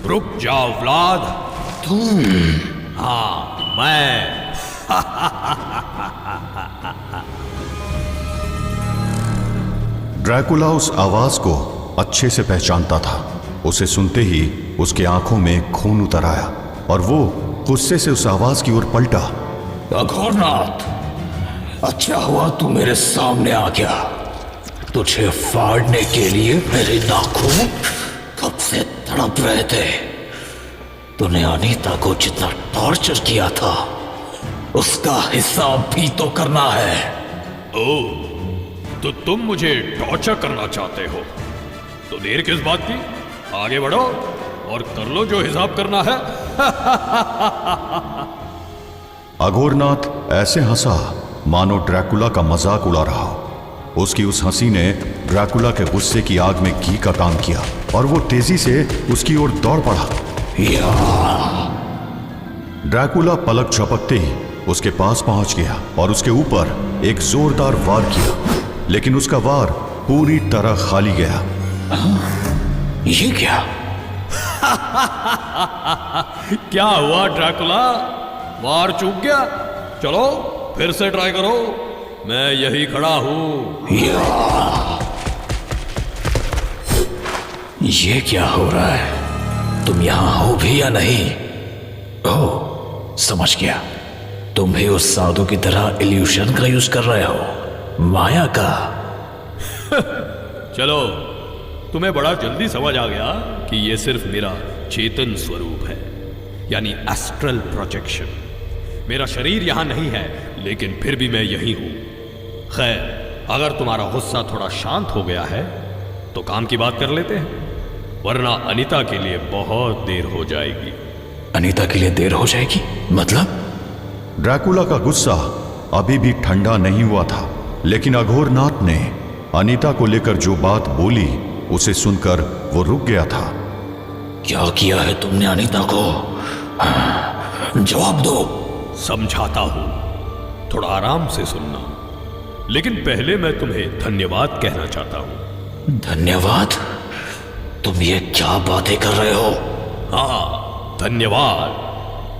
रुक जाओ व्लाद। तुम? हाँ मैं। ड्रैकुला उस आवाज को अच्छे से पहचानता था। उसे सुनते ही उसके आंखों में खून उतर आया और वो गुस्से से उस आवाज की ओर पलटा। अघोरनाथ, अच्छा हुआ तू मेरे सामने आ गया। तुझे फाड़ने के लिए मेरे नाखून कब से तड़प रहे थे। तूने अनीता को जितना टॉर्चर किया था उसका हिसाब भी तो करना है। ओह, तो तुम मुझे टॉर्चर करना चाहते हो? तो देर किस बात की? आगे बढ़ो और कर लो जो हिसाब करना है। अघोरनाथ ऐसे हंसा मानो ड्रैकुला का मजाक उड़ा रहा हो। उसकी उस हंसी ने ड्रैकुला के गुस्से की आग में घी का काम किया और वो तेजी से उसकी ओर दौड़ पड़ा। ड्रैकुला पलक झपकते ही उसके पास पहुंच गया और उसके ऊपर एक जोरदार वार किया, लेकिन उसका वार पूरी तरह खाली गया। ये क्या? क्या हुआ ड्रैकुला? वार चूक गया? चलो फिर से ट्राई करो, मैं यही खड़ा हूं। ये क्या हो रहा है? तुम यहां हो भी या नहीं? ओह, समझ गया। तुम भी उस साधु की तरह इल्यूशन का यूज कर रहे हो, माया का। चलो, तुम्हें बड़ा जल्दी समझ आ गया कि यह सिर्फ मेरा चेतन स्वरूप है, यानी एस्ट्रल प्रोजेक्शन। मेरा शरीर यहां नहीं है, लेकिन फिर भी मैं यही हूं। खैर, अगर तुम्हारा गुस्सा थोड़ा शांत हो गया है तो काम की बात कर लेते हैं, वरना अनीता के लिए बहुत देर हो जाएगी। अनीता के लिए देर हो जाएगी? मतलब? ड्रैकुला का गुस्सा अभी भी ठंडा नहीं हुआ था, लेकिन अघोरनाथ ने अनीता को लेकर जो बात बोली उसे सुनकर वो रुक गया था। क्या किया है तुमने अनीता को? जवाब दो। समझाता हूं, थोड़ा आराम से सुनना। लेकिन पहले मैं तुम्हें धन्यवाद कहना चाहता हूं। धन्यवाद? तुम ये क्या बातें कर रहे हो? हाँ, धन्यवाद।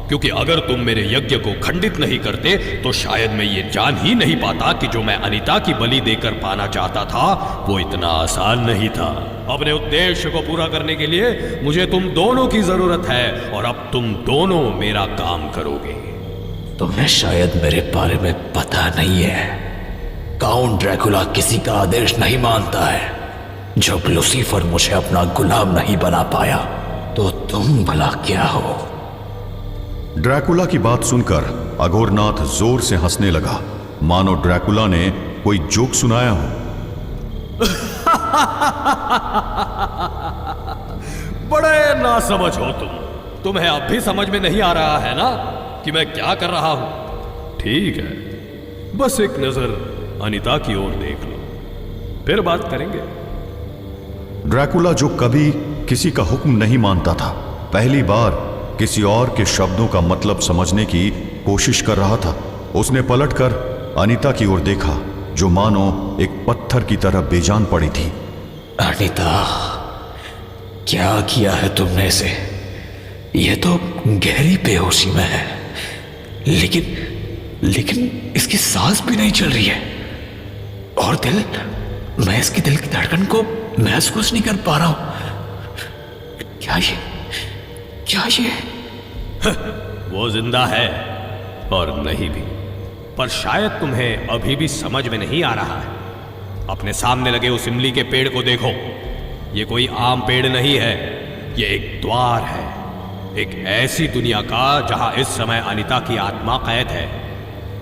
क्योंकि अगर तुम मेरे यज्ञ को खंडित नहीं करते तो शायद मैं ये जान ही नहीं पाता कि जो मैं अनीता की बलि देकर पाना चाहता था वो इतना आसान नहीं था। अपने उद्देश्य को पूरा करने के लिए मुझे तुम दोनों की जरूरत है और अब तुम दोनों मेरा काम करोगे। तुम्हें शायद मेरे बारे में पता नहीं है, काउंट ड्रैकुला किसी का आदेश नहीं मानता है। जब लूसीफर मुझे अपना गुलाम नहीं बना पाया तो तुम भला क्या हो? ड्रैकुला की बात सुनकर अघोरनाथ जोर से हंसने लगा, मानो ड्रैकुला ने कोई जोक सुनाया हो। बड़े नासमझ हो तुम। तुम्हें अब भी समझ में नहीं आ रहा है ना कि मैं क्या कर रहा हूं? ठीक है, बस एक नजर अनीता की ओर देख लो, फिर बात करेंगे। ड्रैकुला जो कभी किसी का हुक्म नहीं मानता था, पहली बार किसी और के शब्दों का मतलब समझने की कोशिश कर रहा था। उसने पलटकर अनीता की ओर देखा, जो मानो एक पत्थर की तरह बेजान पड़ी थी। अनीता, क्या किया है तुमने इसे? यह तो गहरी बेहोशी में है, लेकिन इसकी सांस भी नहीं चल रही है। और दिल, मैं इसकी दिल की धड़कन को महसूस नहीं कर पा रहा हूं। क्या ये? वो जिंदा है और नहीं भी, पर शायद तुम्हें अभी भी समझ में नहीं आ रहा है। अपने सामने लगे उस इमली के पेड़ को देखो। ये कोई आम पेड़ नहीं है, ये एक द्वार है, एक ऐसी दुनिया का जहां इस समय अनीता की आत्मा कैद है।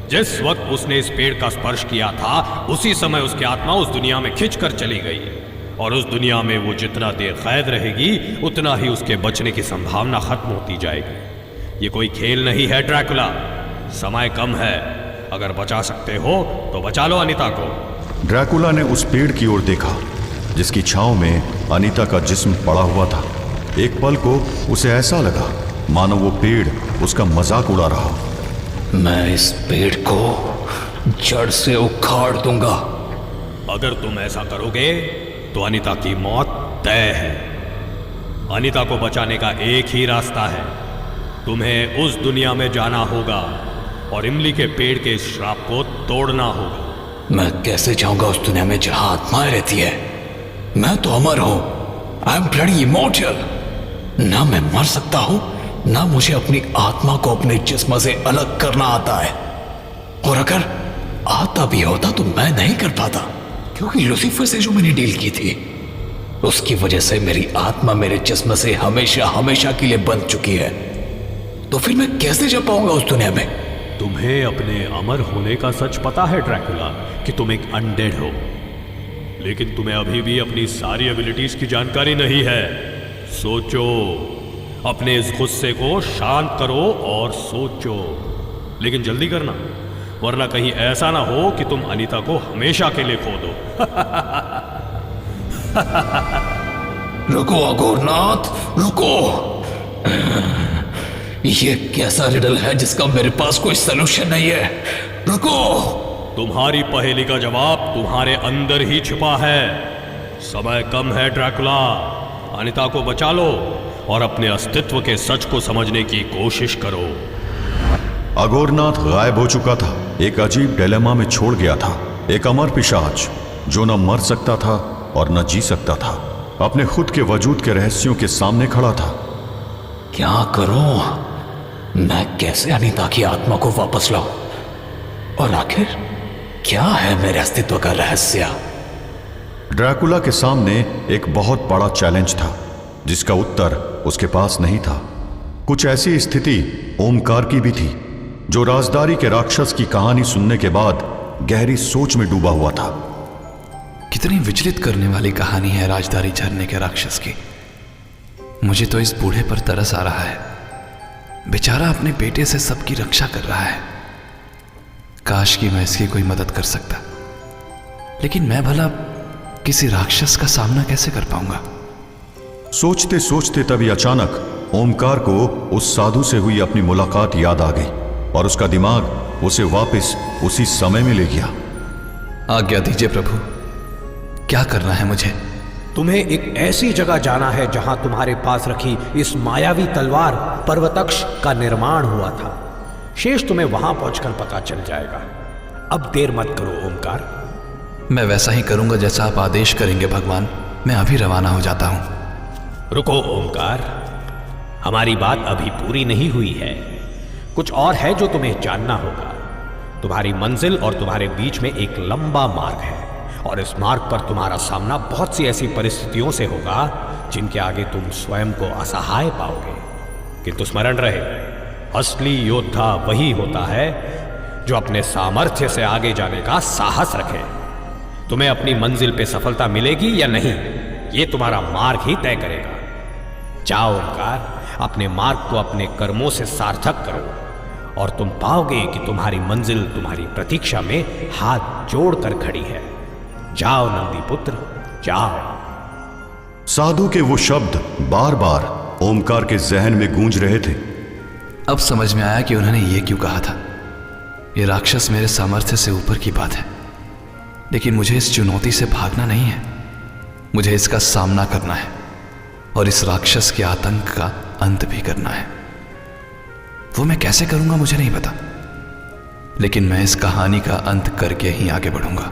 जिस वक्त उसने इस पेड़ का स्पर्श किया था उसी समय उसकी आत्मा उस दुनिया में खिंचकर चली गई, और उस दुनिया में वो जितना देर कैद रहेगी उतना ही उसके बचने की संभावना खत्म होती जाएगी। ये कोई खेल नहीं है ड्रैकुला, समय कम है। अगर बचा सकते हो तो बचा लो अनीता को। ड्रैकुला ने उस पेड़ की ओर देखा जिसकी छांव में अनीता का जिस्म पड़ा हुआ था। एक पल को उसे ऐसा लगा मानो वो पेड़ उसका मजाक उड़ा रहा। मैं इस पेड़ को जड़ से उखाड़ दूंगा। अगर तुम ऐसा करोगे तो अनीता की मौत तय है। अनीता को बचाने का एक ही रास्ता है। तुम्हें उस दुनिया में जाना होगा और इमली के पेड़ के इस श्राप को तोड़ना होगा। मैं कैसे जाऊंगा उस दुनिया में जहां आत्माएं रहती है? मैं तो अमर हूं। I am bloody immortal. ना मैं मर सकता हूं, ना मुझे अपनी आत्मा को अपने जिस्म से अलग करना आता है। और अगर आता भी होता तो मैं नहीं कर पाता, क्योंकि लूसीफर से जो मैंने डील की थी उसकी वजह से मेरी आत्मा मेरे जिस्म से हमेशा हमेशा के लिए बंध चुकी है। तो फिर मैं कैसे जा पाऊंगा उस दुनिया में? तुम्हें अपने अमर होने का सच पता है ड्रैकुला, कि तुम एक अनडेड हो, लेकिन तुम्हें अभी भी अपनी सारी एबिलिटीज की जानकारी नहीं है। सोचो, अपने इस गुस्से को शांत करो और सोचो, लेकिन जल्दी करना, वरना कहीं ऐसा ना हो कि तुम अनीता को हमेशा के लिए खो दो। रुको अघोरनाथ, रुको। ये कैसा रिडल है जिसका मेरे पास कोई सलूशन नहीं है? रुको। तुम्हारी पहेली का जवाब तुम्हारे अंदर ही छिपा है। समय कम है ड्रैकुला, अनीता को बचा लो और अपने अस्तित्व के सच को समझने की कोशिश करो। अघोरनाथ गायब हो चुका था, एक अजीब डिलेमा में छोड़ गया था। एक अमर पिशाच जो न मर सकता था और न जी सकता था, अपने खुद के वजूद के रहस्यों के सामने खड़ा था। क्या करूं? मैं कैसे अनीता की आत्मा को वापस लाऊं? और आखिर क्या है मेरे अस्तित्व का रहस्य? ड्रैकुला के सामने एक बहुत बड़ा चैलेंज था जिसका उत्तर उसके पास नहीं था। कुछ ऐसी स्थिति ओमकार की भी थी, जो राजदारी के राक्षस की कहानी सुनने के बाद गहरी सोच में डूबा हुआ था। कितनी विचलित करने वाली कहानी है राजदारी झरने के राक्षस की। मुझे तो इस बूढ़े पर तरस आ रहा है। बेचारा अपने बेटे से सबकी रक्षा कर रहा है। काश कि मैं इसकी कोई मदद कर सकता, लेकिन मैं भला किसी राक्षस का सामना कैसे कर पाऊंगा? सोचते सोचते तभी अचानक ओमकार को उस साधु से हुई अपनी मुलाकात याद आ गई और उसका दिमाग उसे वापस उसी समय में ले गया। आज्ञा दीजिए प्रभु, क्या करना है मुझे? तुम्हें एक ऐसी जगह जाना है जहां तुम्हारे पास रखी इस मायावी तलवार पर्वतक्ष का निर्माण हुआ था। शेष तुम्हें वहां पहुंचकर पता चल जाएगा। अब देर मत करो ओमकार। मैं वैसा ही करूंगा जैसा आप आदेश करेंगे भगवान। मैं अभी रवाना हो जाता हूं। रुको ओमकार, हमारी बात अभी पूरी नहीं हुई है। कुछ और है जो तुम्हें जानना होगा। तुम्हारी मंजिल और तुम्हारे बीच में एक लंबा मार्ग है, और इस मार्ग पर तुम्हारा सामना बहुत सी ऐसी परिस्थितियों से होगा जिनके आगे तुम स्वयं को असहाय पाओगे। किंतु स्मरण रहे, असली योद्धा वही होता है जो अपने सामर्थ्य से आगे जाने का साहस रखे। तुम्हें अपनी मंजिल पे सफलता मिलेगी या नहीं, ये तुम्हारा मार्ग ही तय करेगा। जाओ ओमकार, अपने मार्ग को अपने कर्मों से सार्थक करो और तुम पाओगे कि तुम्हारी मंजिल तुम्हारी प्रतीक्षा में हाथ जोड़कर खड़ी है। जाओ नंदी पुत्र, जाओ। साधु के वो शब्द बार बार ओमकार के जहन में गूंज रहे थे। अब समझ में आया कि उन्होंने ये क्यों कहा था। ये राक्षस मेरे सामर्थ्य से ऊपर की बात है, लेकिन मुझे इस चुनौती से भागना नहीं है। मुझे इसका सामना करना है और इस राक्षस के आतंक का अंत भी करना है। वो मैं कैसे करूंगा मुझे नहीं पता, लेकिन मैं इस कहानी का अंत करके ही आगे बढ़ूंगा।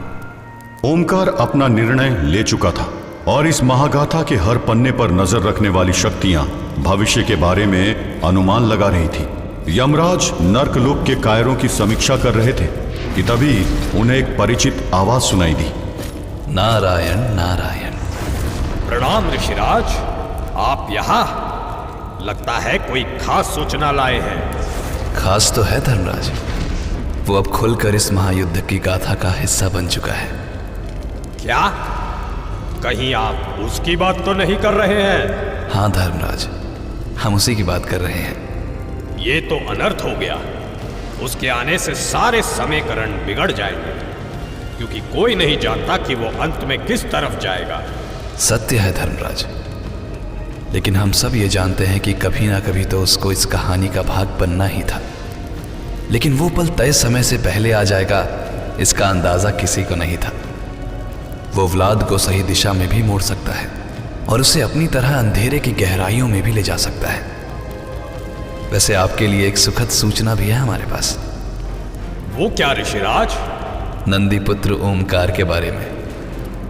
ओमकार अपना निर्णय ले चुका था और इस महागाथा के हर पन्ने पर नजर रखने वाली शक्तियां भविष्य के बारे में अनुमान लगा रही थी। यमराज नर्कलोक के कायरों की समीक्षा कर रहे थे कि तभी उन्हें एक परिचित आवाज सुनाई दी। नारायण नारायण। प्रणाम ऋषिराज, आप यहाँ? लगता है कोई खास सूचना लाए हैं। खास तो है धर्मराज, वो अब खुलकर इस महायुद्ध की गाथा का हिस्सा बन चुका है। क्या? कहीं आप उसकी बात तो नहीं कर रहे हैं? हाँ धर्मराज, हम उसी की बात कर रहे हैं। ये तो अनर्थ हो गया। उसके आने से सारे समीकरण बिगड़ जाएंगे, क्योंकि कोई नहीं जानता कि वो अंत में किस तरफ जाएगा। सत्य है धर्मराज, लेकिन हम सब ये जानते हैं कि कभी ना कभी तो उसको इस कहानी का भाग बनना ही था। लेकिन वो पल तय समय से पहले आ जाएगा, इसका अंदाजा किसी को नहीं था। वो व्लाद को सही दिशा में भी मोड़ सकता है, और उसे अपनी तरह अंधेरे की गहराइयों में भी ले जा सकता है। वैसे आपके लिए एक सुखद सूचना भी है हमारे पास। वो क्या ऋषिराज? नंदीपुत्र ओमकार के बारे में।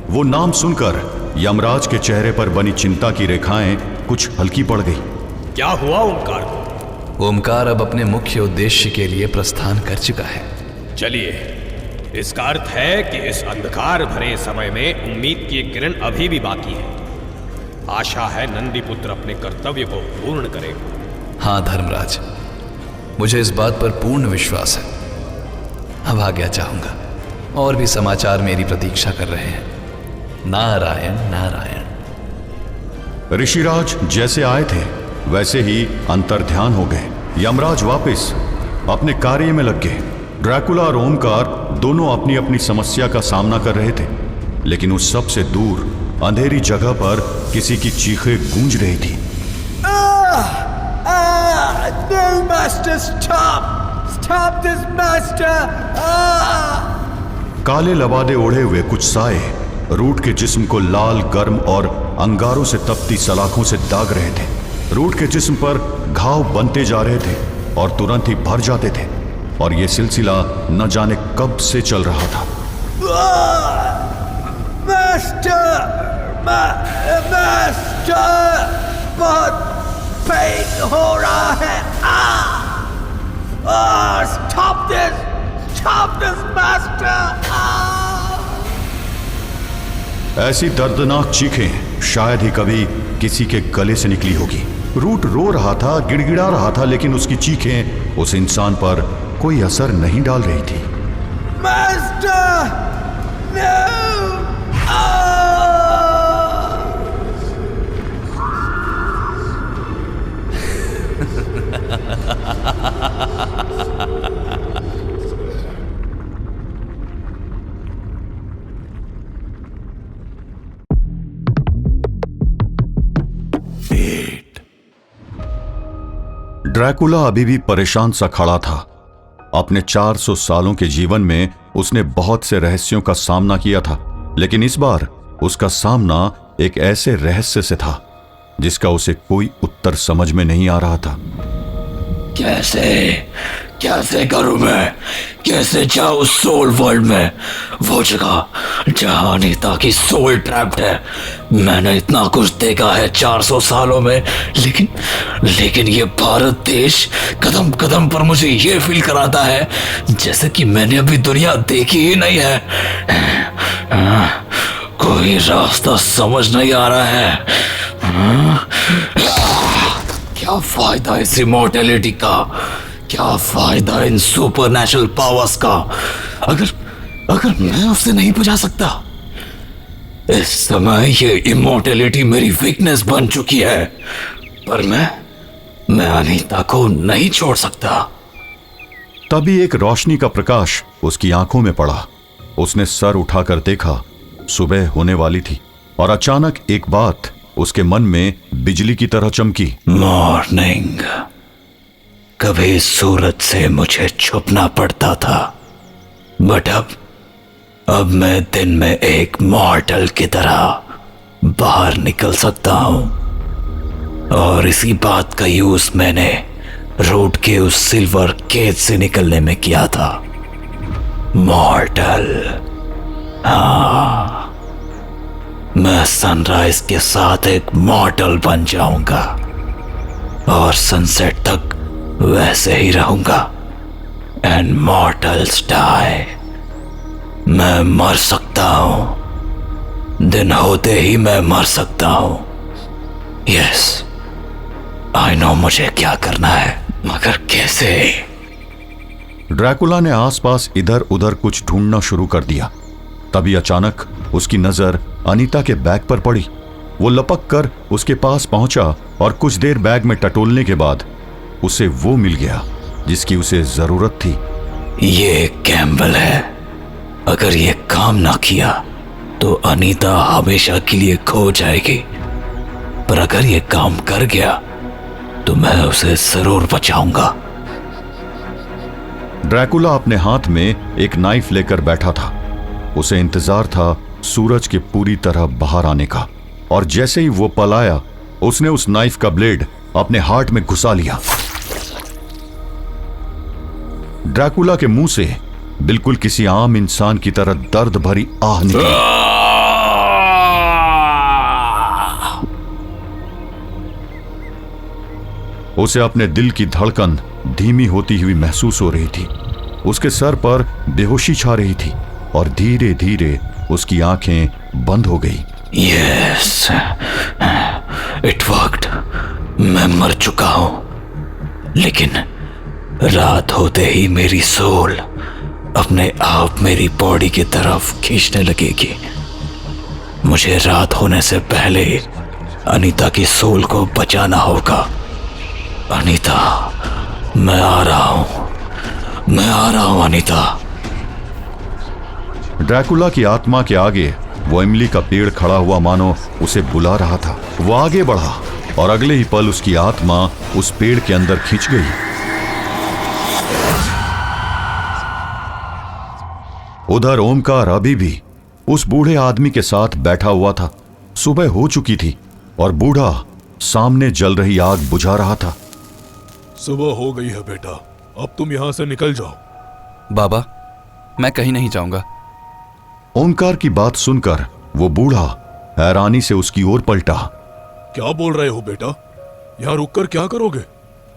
वो नाम सुनकर यमराज के चेहरे पर बनी चिंता की रेखाएं कुछ हल्की पड़ गई। क्या हुआ ओमकार को? ओमकार अब अपने मुख्य उद्देश्य के लिए प्रस्थान कर चुका है। चलिए, इसका अर्थ है कि इस अंधकार भरे समय में उम्मीद की एक किरण अभी भी बाकी है। आशा है नंदीपुत्र अपने कर्तव्य को पूर्ण करेगा। हाँ धर्मराज, मुझे इस बात पर पूर्ण विश्वास है। अब आज्ञा चाहूंगा। और भी समाचार मेरी प्रतीक्षा कर रहे हैं। नारायण नारायण। ऋषिराज जैसे आए थे वैसे ही अंतर्ध्यान हो गए। यमराज वापस अपने कार्य में लग गए। ड्रैकुला और ओमकार दोनों अपनी अपनी समस्या का सामना कर रहे थे, लेकिन उस सब से दूर अंधेरी जगह पर किसी की चीखें गूंज रही थी। No, master, stop! Stop this, master! काले लबादे ओढ़े हुए कुछ साए रूट के जिस्म को लाल, गर्म और अंगारों से तपती सलाखों से दाग रहे थे। रूट के जिस्म पर घाव बनते जा रहे थे और तुरंत ही भर जाते थे, और यह सिलसिला न जाने कब से चल रहा था। मास्टर, बहुत पेन हो रहा है। Stop this, master! ऐसी दर्दनाक चीखें शायद ही कभी किसी के गले से निकली होगी। रूट रो रहा था, गिड़गिड़ा रहा था, लेकिन उसकी चीखें उस इंसान पर कोई असर नहीं डाल रही थी। Master, no! ड्रैकुला अभी भी परेशान सा खड़ा था। अपने 400 सालों के जीवन में उसने बहुत से रहस्यों का सामना किया था, लेकिन इस बार उसका सामना एक ऐसे रहस्य से था जिसका उसे कोई उत्तर समझ में नहीं आ रहा था। कैसे करूं मैं? कैसे जाऊं सोल वर्ल्ड में, वो जगह जहां अनीता की सोल ट्रैप्ड है? मैंने इतना कुछ देखा है 400 सालों में, लेकिन ये भारत देश कदम कदम पर मुझे ये फील कराता है जैसे कि मैंने अभी दुनिया देखी ही नहीं है। कोई रास्ता समझ नहीं आ रहा है। क्या फायदा इस इमॉर्टैलिटी का? क्या फायदा इन सुपरनैचुरल पावर्स का अगर मैं उससे नहीं बुझा सकता? इस समय ये इमॉर्टैलिटी मेरी वीकनेस बन चुकी है, पर मैं अनीता को नहीं छोड़ सकता। तभी एक रोशनी का प्रकाश उसकी आंखों में पड़ा। उसने सर उठाकर देखा। सुबह होने वाली थी और अचानक एक बात उसके मन में बिजली की तरह चमकी। मॉर्निंग। कभी सूरज से मुझे छुपना पड़ता था, बट अब मैं दिन में एक मॉर्टल की तरह बाहर निकल सकता हूं। और इसी बात का यूज मैंने रोड के उस सिल्वर केज से निकलने में किया था। मॉर्टल। हाँ, मैं सनराइज के साथ एक मॉर्टल बन जाऊंगा और सनसेट तक वैसे ही रहूंगा। And mortals die. मैं मर सकता हूं, दिन होते ही मैं मर सकता हूं। यस, आई नो मुझे क्या करना है, मगर कैसे? ड्रैकुला ने आसपास इधर उधर कुछ ढूंढना शुरू कर दिया। तभी अचानक उसकी नजर अनीता के बैग पर पड़ी। वो लपक कर उसके पास पहुंचा और कुछ देर बैग में टटोलने के बाद उसे वो मिल गया जिसकी उसे जरूरत थी। ये गैम्बल है। अगर ये काम ना किया तो अनीता हमेशा के लिए खो जाएगी, पर अगर ये काम कर गया तो मैं उसे जरूर बचाऊंगा। ड्रैकुला अपने हाथ में एक नाइफ लेकर बैठा था। उसे इंतजार था सूरज के पूरी तरह बाहर आने का और जैसे ही वो पलाया, उसने उस नाइफ का ब्लेड अपने हार्ट में घुसा लिया। ड्रैकुला के मुंह से बिल्कुल किसी आम इंसान की तरह दर्द भरी आह निकली। उसे अपने दिल की धड़कन धीमी होती हुई महसूस हो रही थी। उसके सर पर बेहोशी छा रही थी और धीरे धीरे उसकी आंखें बंद हो गई। Yes, it worked. मैं मर चुका हूं, लेकिन रात होते ही मेरी सोल अपने आप मेरी बॉडी की तरफ खींचने लगेगी। मुझे रात होने से पहले अनीता की सोल को बचाना होगा। अनीता, मैं आ रहा हूं अनीता। ड्रैकुला की आत्मा के आगे वो इमली का पेड़ खड़ा हुआ मानो उसे बुला रहा था। वो आगे बढ़ा और अगले ही पल उसकी आत्मा उस पेड़ के अंदर खिंच गई। उधर ओमकार अभी भी उस बूढ़े आदमी के साथ बैठा हुआ था। सुबह हो चुकी थी और बूढ़ा सामने जल रही आग बुझा रहा था। सुबह हो गई है बेटा, अब तुम यहां से निकल जाओ। बाबा, मैं कहीं नहीं जाऊंगा। ओमकार की बात सुनकर वो बूढ़ा हैरानी से उसकी ओर पलटा। क्या बोल रहे हो बेटा? यहाँ रुककर क्या करोगे?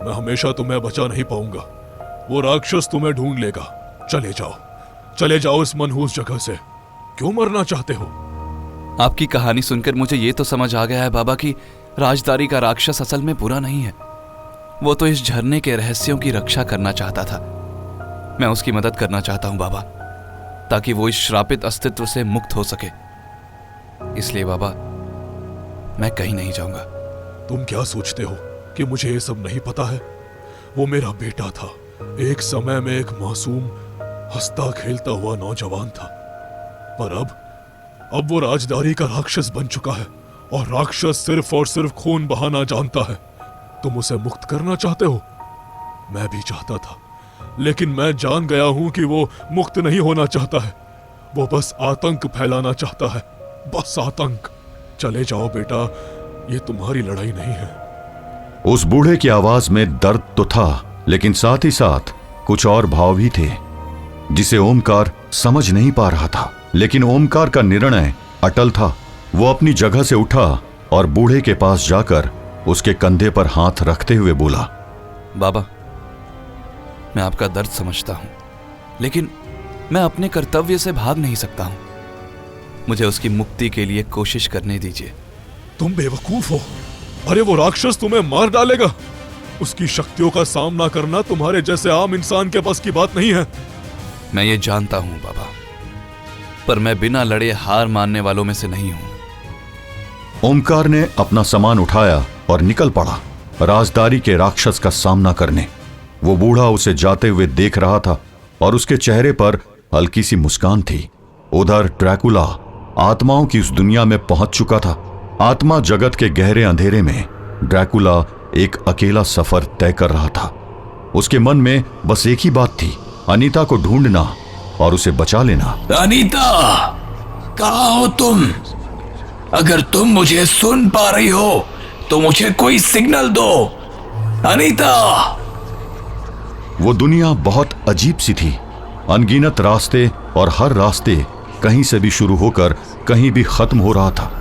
मैं हमेशा तुम्हें बचा नहीं पाऊंगा। वो राक्षस तुम्हें ढूंढ लेगा। चले जाओ इस मनहूस जगह से। क्यों मरना चाहते हो? आपकी कहानी सुनकर मुझे ये तो समझ आ गया है बाबा कि राजदारी का राक्षस असल में बुरा नहीं है। वो तो इस झरने के रहस्यों की रक्षा करना चाहता था। मैं उसकी मदद करना चाहता हूं बाबा, ताकि वो इस श्रापित अस्तित्व से मुक्त हो सके। इसलिए बाबा, मैं कहीं नहीं जाऊंगा। तुम क्या सोचते हो कि मुझे ये सब नहीं पता है? वो मेरा बेटा था। एक समय में एक मासूम हंसता खेलता हुआ नौजवान था, पर अब वो राजदारी का राक्षस बन चुका है, और राक्षस सिर्फ और सिर्फ खून बहाना जानता है। तुम उसे मुक्त करना चाहते हो? मैं भी चाहता था, लेकिन मैं जान गया हूं कि वो मुक्त नहीं होना चाहता है। वो बस आतंक फैलाना चाहता है, बस आतंक। चले जाओ बेटा, ये तुम्हारी लड़ाई नहीं है। उस बूढ़े की आवाज में दर्द तो था, लेकिन साथ ही साथ कुछ और भाव भी थे जिसे ओमकार समझ नहीं पा रहा था। लेकिन ओमकार का निर्णय अटल था। वो अपनी जगह से उठा और बूढ़े के पास जाकर उसके कंधे पर हाथ रखते हुए बोला, बाबा, मैं आपका दर्द समझता हूं, लेकिन मैं अपने कर्तव्य से भाग नहीं सकता हूं। मुझे उसकी मुक्ति के लिए कोशिश करने दीजिए। तुम बेवकूफ हो। अरे वो राक्षस तुम्हें मार डालेगा। उसकी शक्तियों का सामना करना तुम्हारे जैसे आम इंसान के बस की बात नहीं है। मैं ये जानता हूं बाबा, पर मैं बिना लड़े हार मानने वालों में से नहीं हूं। ओमकार ने अपना सामान उठाया और निकल पड़ा राजदारी के राक्षस का सामना करने। वो बूढ़ा उसे जाते हुए देख रहा था और उसके चेहरे पर हल्की सी मुस्कान थी। उधर ड्रैकुला आत्माओं की उस दुनिया में पहुंच चुका था। आत्मा जगत के गहरे अंधेरे में ड्रैकुला एक अकेला सफर तय कर रहा था। उसके मन में बस एक ही बात थी, अनीता को ढूंढना और उसे बचा लेना। अनीता, कहाँ हो तुम? अगर तुम मुझे सुन पा रही हो तो मुझे कोई सिग्नल दो। अनीता! वो दुनिया बहुत अजीब सी थी। अनगिनत रास्ते, और हर रास्ते कहीं से भी शुरू होकर कहीं भी खत्म हो रहा था।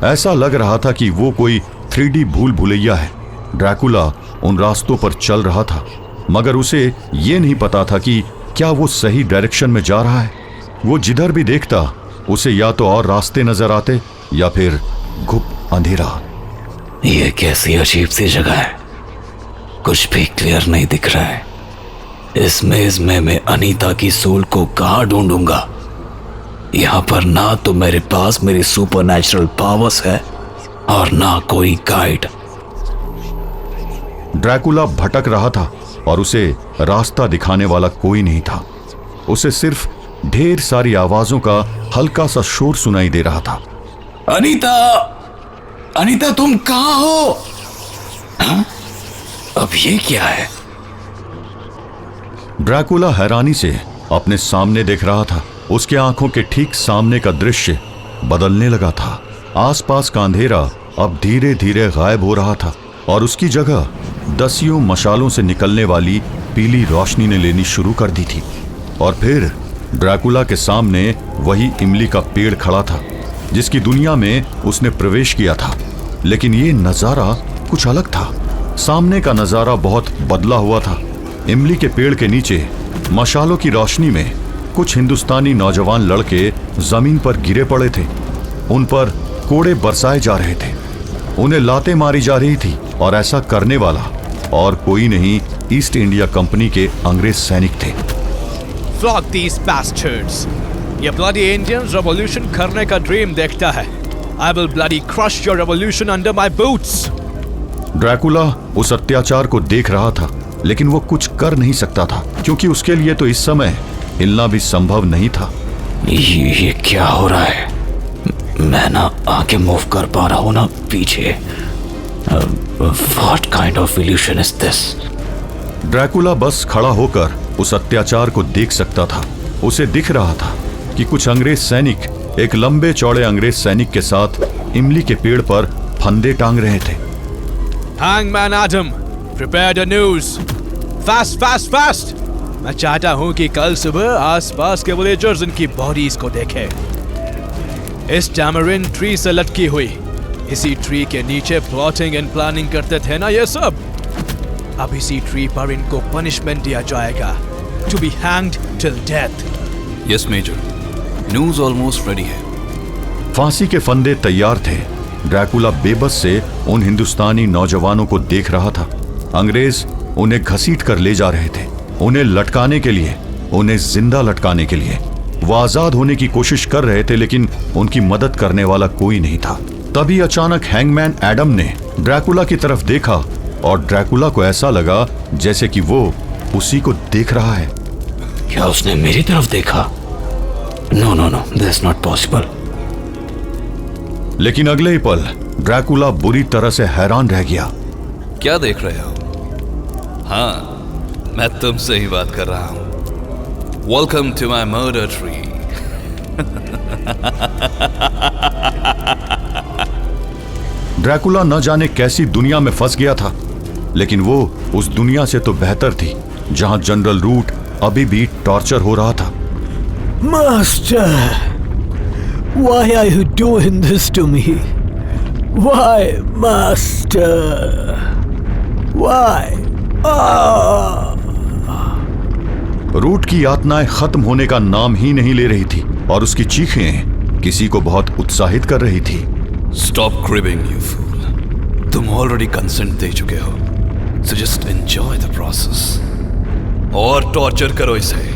ऐसा लग रहा था कि वो कोई 3D भूल भुलैया है। ड्रैकुला उन रास्तों पर चल रहा था, मगर उसे ये नहीं पता था कि क्या वो सही डायरेक्शन में जा रहा है। वो जिधर भी देखता उसे या तो और रास्ते नजर आते या फिर घुप अंधेरा। ये कैसी अजीब सी जगह है, कुछ भी क्लियर नहीं दिख रहा है। इस मेज में मैं अनीता की सोल को कहां ढूंढूंगा? यहां पर ना तो मेरे पास मेरी सुपरनैचुरल पावर्स है और ना कोई गाइड। ड्रैकुला भटक रहा था और उसे रास्ता दिखाने वाला कोई नहीं था। उसे सिर्फ ढेर सारी आवाजों का हल्का सा शोर सुनाई दे रहा था। अनीता! अनीता, तुम कहां हो? हाँ? अब ये क्या है? ड्रैकुला हैरानी से अपने सामने देख रहा था। उसके आंखों के ठीक सामने का दृश्य बदलने लगा था। आसपास का अंधेरा अब धीरे धीरे गायब हो रहा था और उसकी जगह दसियों मशालों से निकलने वाली पीली रोशनी ने लेनी शुरू कर दी थी। और फिर ड्रैकुला के सामने वही इमली का पेड़ खड़ा था जिसकी दुनिया में उसने प्रवेश किया था। लेकिन ये नजारा कुछ अलग था। सामने का नजारा बहुत बदला हुआ था। इमली के पेड़ के नीचे मशालों की रोशनी में कुछ हिंदुस्तानी नौजवान लड़के जमीन पर गिरे पड़े थे। उन पर कोड़े बरसाए जा रहे थे, उन्हें लातें मारी जा रही थी और ऐसा करने वाला और कोई नहीं, ईस्ट इंडिया कंपनी के अंग्रेज सैनिक थे। Flog these bastards! ये bloody Indians revolution करने का ड्रीम देखता है। I will bloody crush your revolution under my boots! Dracula उस अत्याचार को देख रहा था, लेकिन वो कुछ कर नहीं सकता था क्योंकि उसके लिए तो इस समय हिलना भी संभव नहीं था। ये क्या हो रहा है? मैं ना आगे मूव कर पा रहा हूं ना पीछे। What kind of illusion is this? Dracula बस खड़ा होकर उस अत्याचार को देख सकता था। उसे दिख रहा था कि कुछ अंग्रेज सैनिक एक लंबे चौड़े अंग्रेज सैनिक के साथ इमली के पेड़ पर फंदे टांग रहे थे। Hangman Adam, prepare the news! Fast, fast, fast! मैं चाहता हूं कि कल सुबह आसपास के विलेजर्स इनकी बॉडीज को देखें। इस टैमरिन ट्री से लटकी हुई, इसी ट्री के नीचे प्लॉटिंग एंड प्लानिंग करते थे ना ये सब। अब इसी ट्री पर इनको पनिशमेंट दिया जाएगा, to be hanged till death. Yes major, news almost ready है। फांसी के फंदे तैयार थे। ड्रैकुला बेबस से उन हिंदुस्तानी नौजवानों को देख रहा था। अंग्रेज उन्हें घसीट कर ले जा रहे थे, उन्हें लटकाने के लिए, उन्हें जिंदा लटकाने के लिए। वो आजाद होने की कोशिश कर रहे थे लेकिन उनकी मदद करने वाला कोई नहीं था। तभी अचानक हैंगमैन एडम ने ड्रैकुला की तरफ देखा और ड्रैकुला को ऐसा लगा जैसे कि वो उसी को देख रहा है। क्या उसने मेरी तरफ देखा? No no no, this is not possible. लेकिन अगले ही पल ड्रैकुला बुरी तरह से हैरान रह गया। क्या देख रहे हो? हाँ, मैं तुमसे ही बात कर रहा हूं। Welcome to my murder tree. Dracula न जाने कैसी दुनिया में फंस गया था, लेकिन वो उस दुनिया से तो बेहतर थी जहां जनरल रूट अभी भी टॉर्चर हो रहा था। Master, why are you doing this to me? Why, Master? Why? रूट की यातनाएं खत्म होने का नाम ही नहीं ले रही थी और उसकी चीखें किसी को बहुत उत्साहित कर रही थी। Stop cribbing you fool. तुम ऑलरेडी कंसेंट दे चुके हो, so just enjoy the process और टॉर्चर करो इसे।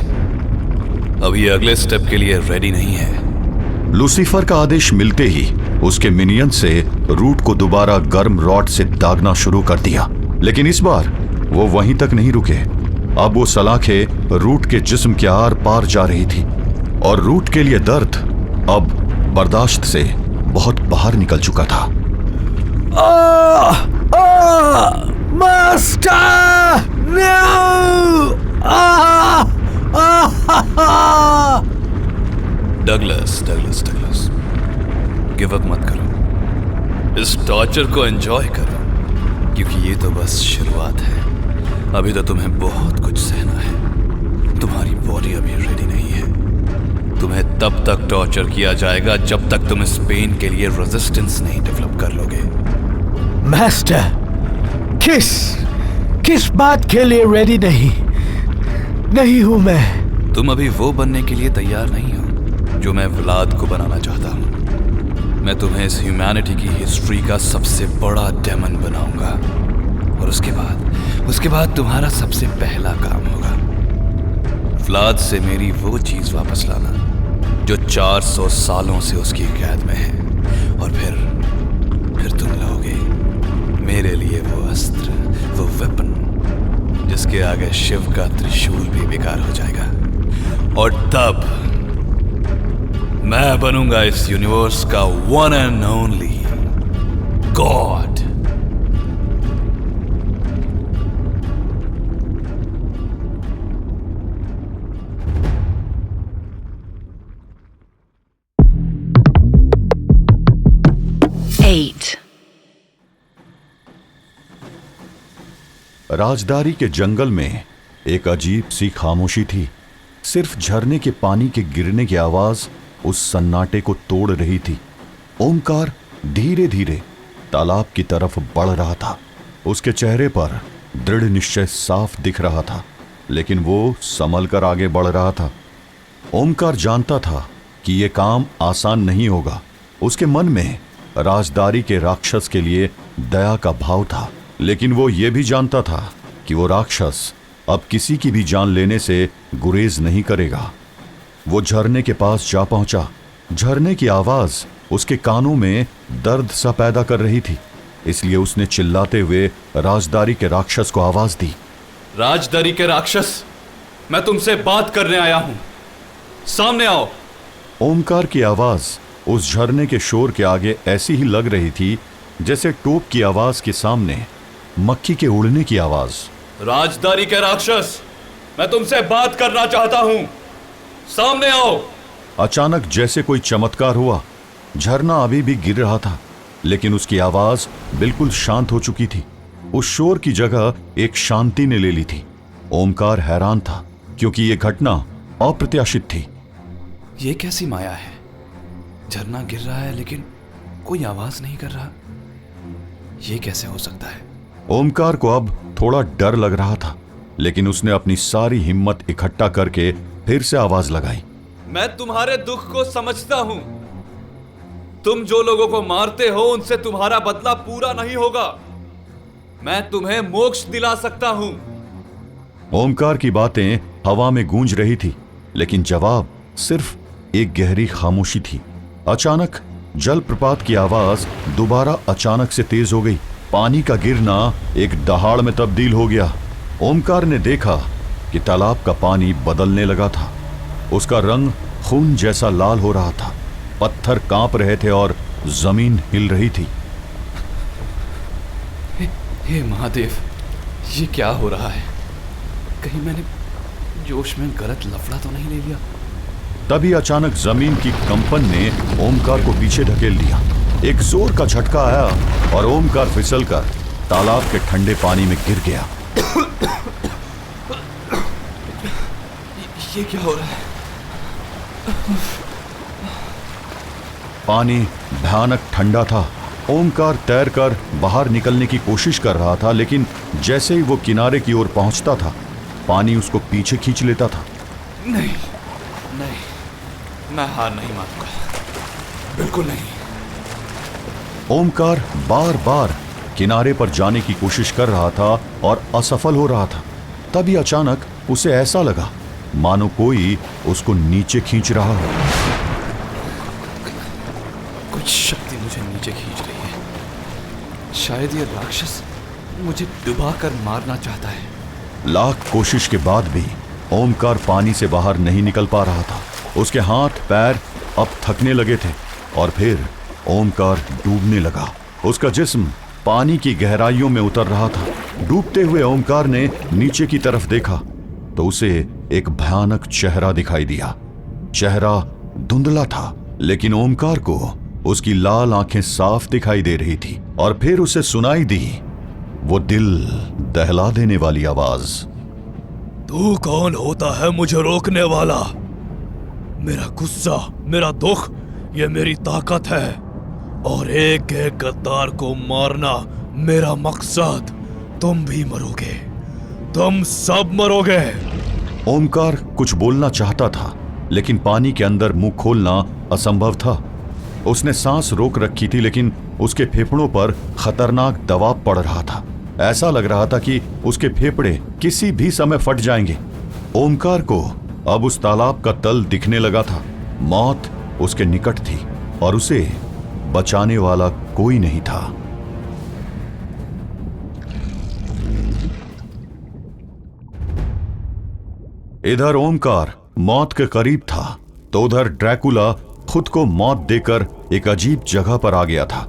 अब ये अगले स्टेप के लिए रेडी नहीं है। लूसीफर का आदेश मिलते ही उसके मिनियन से रूट को दोबारा गर्म रॉड से दागना शुरू कर दिया, लेकिन इस बार वो वहीं तक नहीं रुके। अब वो सलाखें रूट के जिस्म के आर पार जा रही थी और रूट के लिए दर्द अब बर्दाश्त से बहुत बाहर निकल चुका था। Master, Douglas Douglas Douglas, give up मत करो, इस टॉर्चर को एंजॉय करो, क्योंकि ये तो बस शुरुआत है। अभी तो तुम्हें बहुत कुछ सहना है। तुम्हारी बॉडी अभी रेडी नहीं है। तुम्हें तब तक टॉर्चर किया जाएगा जब तक तुम इस पेन के लिए रेजिस्टेंस नहीं डेवलप कर लोगे। मास्टर, किस बात के लिए रेडी नहीं हूं मैं। तुम अभी वो बनने के लिए तैयार नहीं हो जो मैं व्लाद को बनाना चाहता हूं। मैं तुम्हें इस ह्यूमैनिटी की हिस्ट्री का सबसे बड़ा डेमन बनाऊंगा और उसके बाद तुम्हारा सबसे पहला काम होगा व्लाद से मेरी वो चीज वापस लाना जो 400 सालों से उसकी कैद में है, और फिर तुम लोगे मेरे लिए वो अस्त्र, वो वेपन जिसके आगे शिव का त्रिशूल भी बेकार हो जाएगा। और तब मैं बनूंगा इस यूनिवर्स का वन एंड ओनली गॉड। राजदारी के जंगल में एक अजीब सी खामोशी थी। सिर्फ झरने के पानी के गिरने की आवाज उस सन्नाटे को तोड़ रही थी। ओमकार धीरे धीरे तालाब की तरफ बढ़ रहा था। उसके चेहरे पर दृढ़ निश्चय साफ दिख रहा था, लेकिन वो संभल कर आगे बढ़ रहा था। ओमकार जानता था कि यह काम आसान नहीं होगा। उसके मन में राजदारी के राक्षस के लिए दया का भाव था, लेकिन वो ये भी जानता था कि वो राक्षस अब किसी की भी जान लेने से गुरेज नहीं करेगा। वो झरने के पास जा पहुंचा। झरने की आवाज उसके कानों में दर्द सा पैदा कर रही थी, इसलिए उसने चिल्लाते हुए राजदारी के राक्षस को आवाज दी। राजदारी के राक्षस, मैं तुमसे बात करने आया हूं, सामने आओ। ओमकार की आवाज उस झरने के शोर के आगे ऐसी ही लग रही थी जैसे टोप की आवाज के सामने मक्खी के उड़ने की आवाज। राजदारी के राक्षस, मैं तुमसे बात करना चाहता हूं, सामने आओ। अचानक जैसे कोई चमत्कार हुआ। झरना अभी भी गिर रहा था, लेकिन उसकी आवाज बिल्कुल शांत हो चुकी थी। उस शोर की जगह एक शांति ने ले ली थी। ओमकार हैरान था, क्योंकि यह घटना अप्रत्याशित थी। ये कैसी माया है? झरना गिर रहा है लेकिन कोई आवाज नहीं कर रहा। ये कैसे हो सकता है? ओमकार को अब थोड़ा डर लग रहा था, लेकिन उसने अपनी सारी हिम्मत इकट्ठा करके फिर से आवाज लगाई। मैं तुम्हारे दुख को समझता हूं। तुम जो लोगों को मारते हो उनसे तुम्हारा बदला पूरा नहीं होगा। मैं तुम्हें मोक्ष दिला सकता हूं। ओमकार की बातें हवा में गूंज रही थी, लेकिन जवाब सिर्फ एक गहरी खामोशी थी। अचानक जलप्रपात की आवाज दोबारा अचानक से तेज हो गई। पानी का गिरना एक दहाड़ में तब्दील हो गया। ओमकार ने देखा कि तालाब का पानी बदलने लगा था। उसका रंग खून जैसा लाल हो रहा था। पत्थर कांप रहे थे और जमीन हिल रही थी। हे महादेव, ये क्या हो रहा है? कहीं मैंने जोश में गलत लफड़ा तो नहीं ले लिया? तभी अचानक जमीन की कंपन ने ओमकार को पीछे धकेल दिया। एक जोर का झटका आया और ओमकार फिसलकर तालाब के ठंडे पानी में गिर गया। ये क्या हो रहा है? पानी भयानक ठंडा था। ओमकार तैरकर बाहर निकलने की कोशिश कर रहा था, लेकिन जैसे ही वो किनारे की ओर पहुंचता था, पानी उसको पीछे खींच लेता था। नहीं, नहीं, मैं हार नहीं मानूंगा, बिल्कुल नहीं। ओमकार बार बार किनारे पर जाने की कोशिश कर रहा था और असफल हो रहा था। तभी अचानक उसे ऐसा लगा मानो कोई उसको नीचे खींच रहा हो। कुछ शक्ति मुझे नीचे खींच रही है। शायद ये राक्षस मुझे डुबाकर मारना चाहता है। लाख कोशिश के बाद भी ओमकार पानी से बाहर नहीं निकल पा रहा था। उसके हाथ पैर अब थकने लगे थे और फिर ओमकार डूबने लगा। उसका जिस्म पानी की गहराइयों में उतर रहा था। डूबते हुए ओमकार ने नीचे की तरफ देखा तो उसे एक भयानक चेहरा दिखाई दिया। चेहरा धुंधला था, लेकिन ओमकार को उसकी लाल आंखें साफ दिखाई दे रही थी। और फिर उसे सुनाई दी वो दिल दहला देने वाली आवाज। तू कौन होता है मुझे रोकने वाला? मेरा गुस्सा, मेरा दुख, ये मेरी ताकत है, और एक एक गद्दार को मारना मेरा मकसद। तुम भी मरोगे, तुम सब मरोगे। ओमकार कुछ बोलना चाहता था, लेकिन पानी के अंदर मुंह खोलना असंभव था। उसने सांस रोक रखी थी, लेकिन उसके फेफड़ों पर खतरनाक दबाव पड़ रहा था। ऐसा लग रहा था कि उसके फेफड़े किसी भी समय फट जाएंगे। ओमकार को अब उस तालाब का तल दिखने लगा था। मौत उसके निकट थी और उसे बचाने वाला कोई नहीं था। इधर ओमकार मौत के करीब था तो उधर ड्रैकुला खुद को मौत देकर एक अजीब जगह पर आ गया था।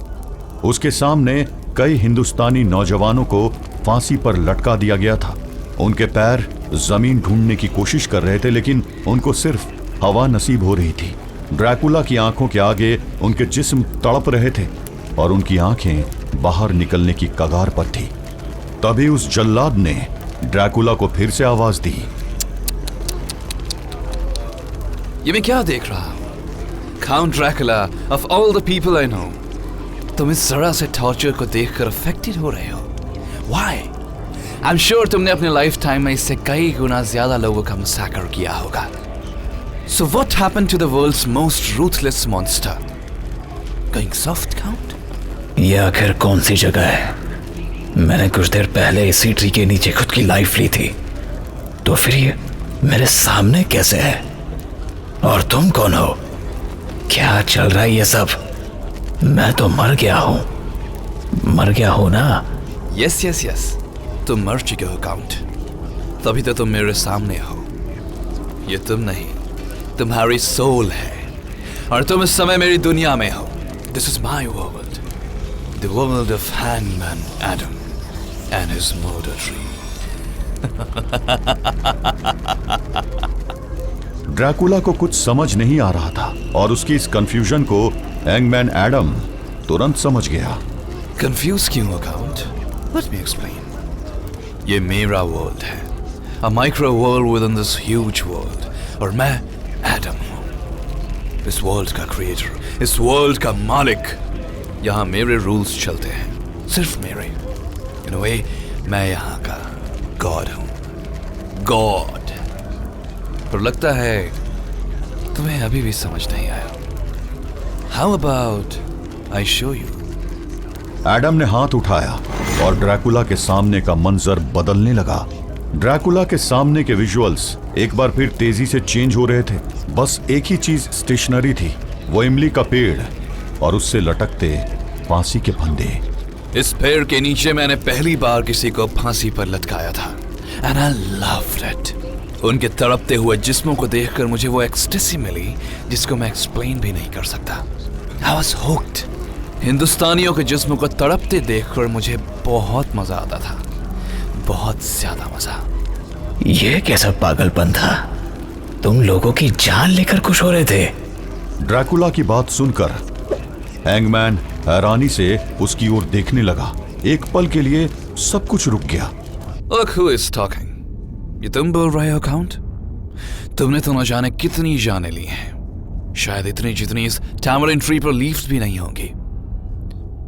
उसके सामने कई हिंदुस्तानी नौजवानों को फांसी पर लटका दिया गया था। उनके पैर जमीन ढूंढने की कोशिश कर रहे थे, लेकिन उनको सिर्फ हवा नसीब हो रही थी। ड्रैकुला की आंखों के आगे उनके जिस्म तड़प रहे थे और उनकी आंखें बाहर निकलने की कगार पर थी। तभी उस जल्लाद ने ड्रैकुला को फिर से आवाज दी। ये मैं क्या देख रहा हूं? Count Dracula of all the people I know, तुम इस तरह से टॉर्चर को देखकर अफेक्टेड हो रहे हो। व्हाई? आई एम श्योर तुमने अपने लाइफ टाइम में इससे कई गुना ज्यादा लोगों का मसाकर किया होगा। So what happened to the world's most ruthless monster? Going soft count? ये आखिर कौन सी जगह है? मैंने कुछ देर पहले इसी ट्री के नीचे खुद की लाइफ ली थी, तो फिर ये मेरे सामने कैसे है? और तुम कौन हो? क्या चल रहा है ये सब? मैं तो मर गया हूं ना? यस यस यस, तुम मर चुके हो काउंट, तभी तो तुम मेरे सामने हो। ये तुम नहीं, तुम्हारी सोल है, और तुम इस समय मेरी दुनिया में हो। This is my world, the world of hangman Adam and his murder tree. Dracula को कुछ समझ नहीं आ रहा था और उसकी इस कंफ्यूजन को हैंगमैन एडम तुरंत समझ गया। कंफ्यूज क्यों हो काउंट? Let me explain. ये मेरा वर्ल्ड है, a micro world with in this huge world, और मैं एडम हूं, इस वर्ल्ड का क्रिएटर, इस वर्ल्ड का मालिक। यहां मेरे रूल्स चलते हैं, सिर्फ मेरे। इन अ वे मैं यहां का गॉड हूं, गॉड। पर लगता है तुम्हें अभी भी समझ नहीं आया। How about I show you? Adam ने हाथ उठाया और ड्रैकुला के सामने का मंजर बदलने लगा। ड्रैकुला के सामने के विजुअल्स एक बार फिर तेजी से चेंज हो रहे थे। बस एक ही चीज स्टेशनरी थी, वो इमली का पेड़ और उससे लटकते फांसी के फंदे। इस पेड़ के नीचे मैंने पहली बार किसी को फांसी पर लटकाया था, एंड आई लव्ड इट। उनके तड़पते हुए जिस्मों को देखकर मुझे वो एक्सटेसी मिली जिसको मैं एक्सप्लेन भी नहीं कर सकता। I was hooked. हिंदुस्तानियों के जिस्मों को तड़पते देखकर मुझे बहुत मजा आता था, बहुत ज्यादा मजा। ये कैसा पागलपन था? तुम लोगों की जान लेकर खुश हो रहे थे। ड्रैकुला की बात सुनकर हैंगमैन हैरानी से उसकी ओर देखने लगा। एक पल के लिए सब कुछ रुक गया। Look who is talking. ये तुम बोल रहे हो काउंट? तुमने तो न जाने कितनी जाने ली हैं, शायद इतनी जितनी इस टैमरिन ट्री पर लीव्स भी नहीं होंगी।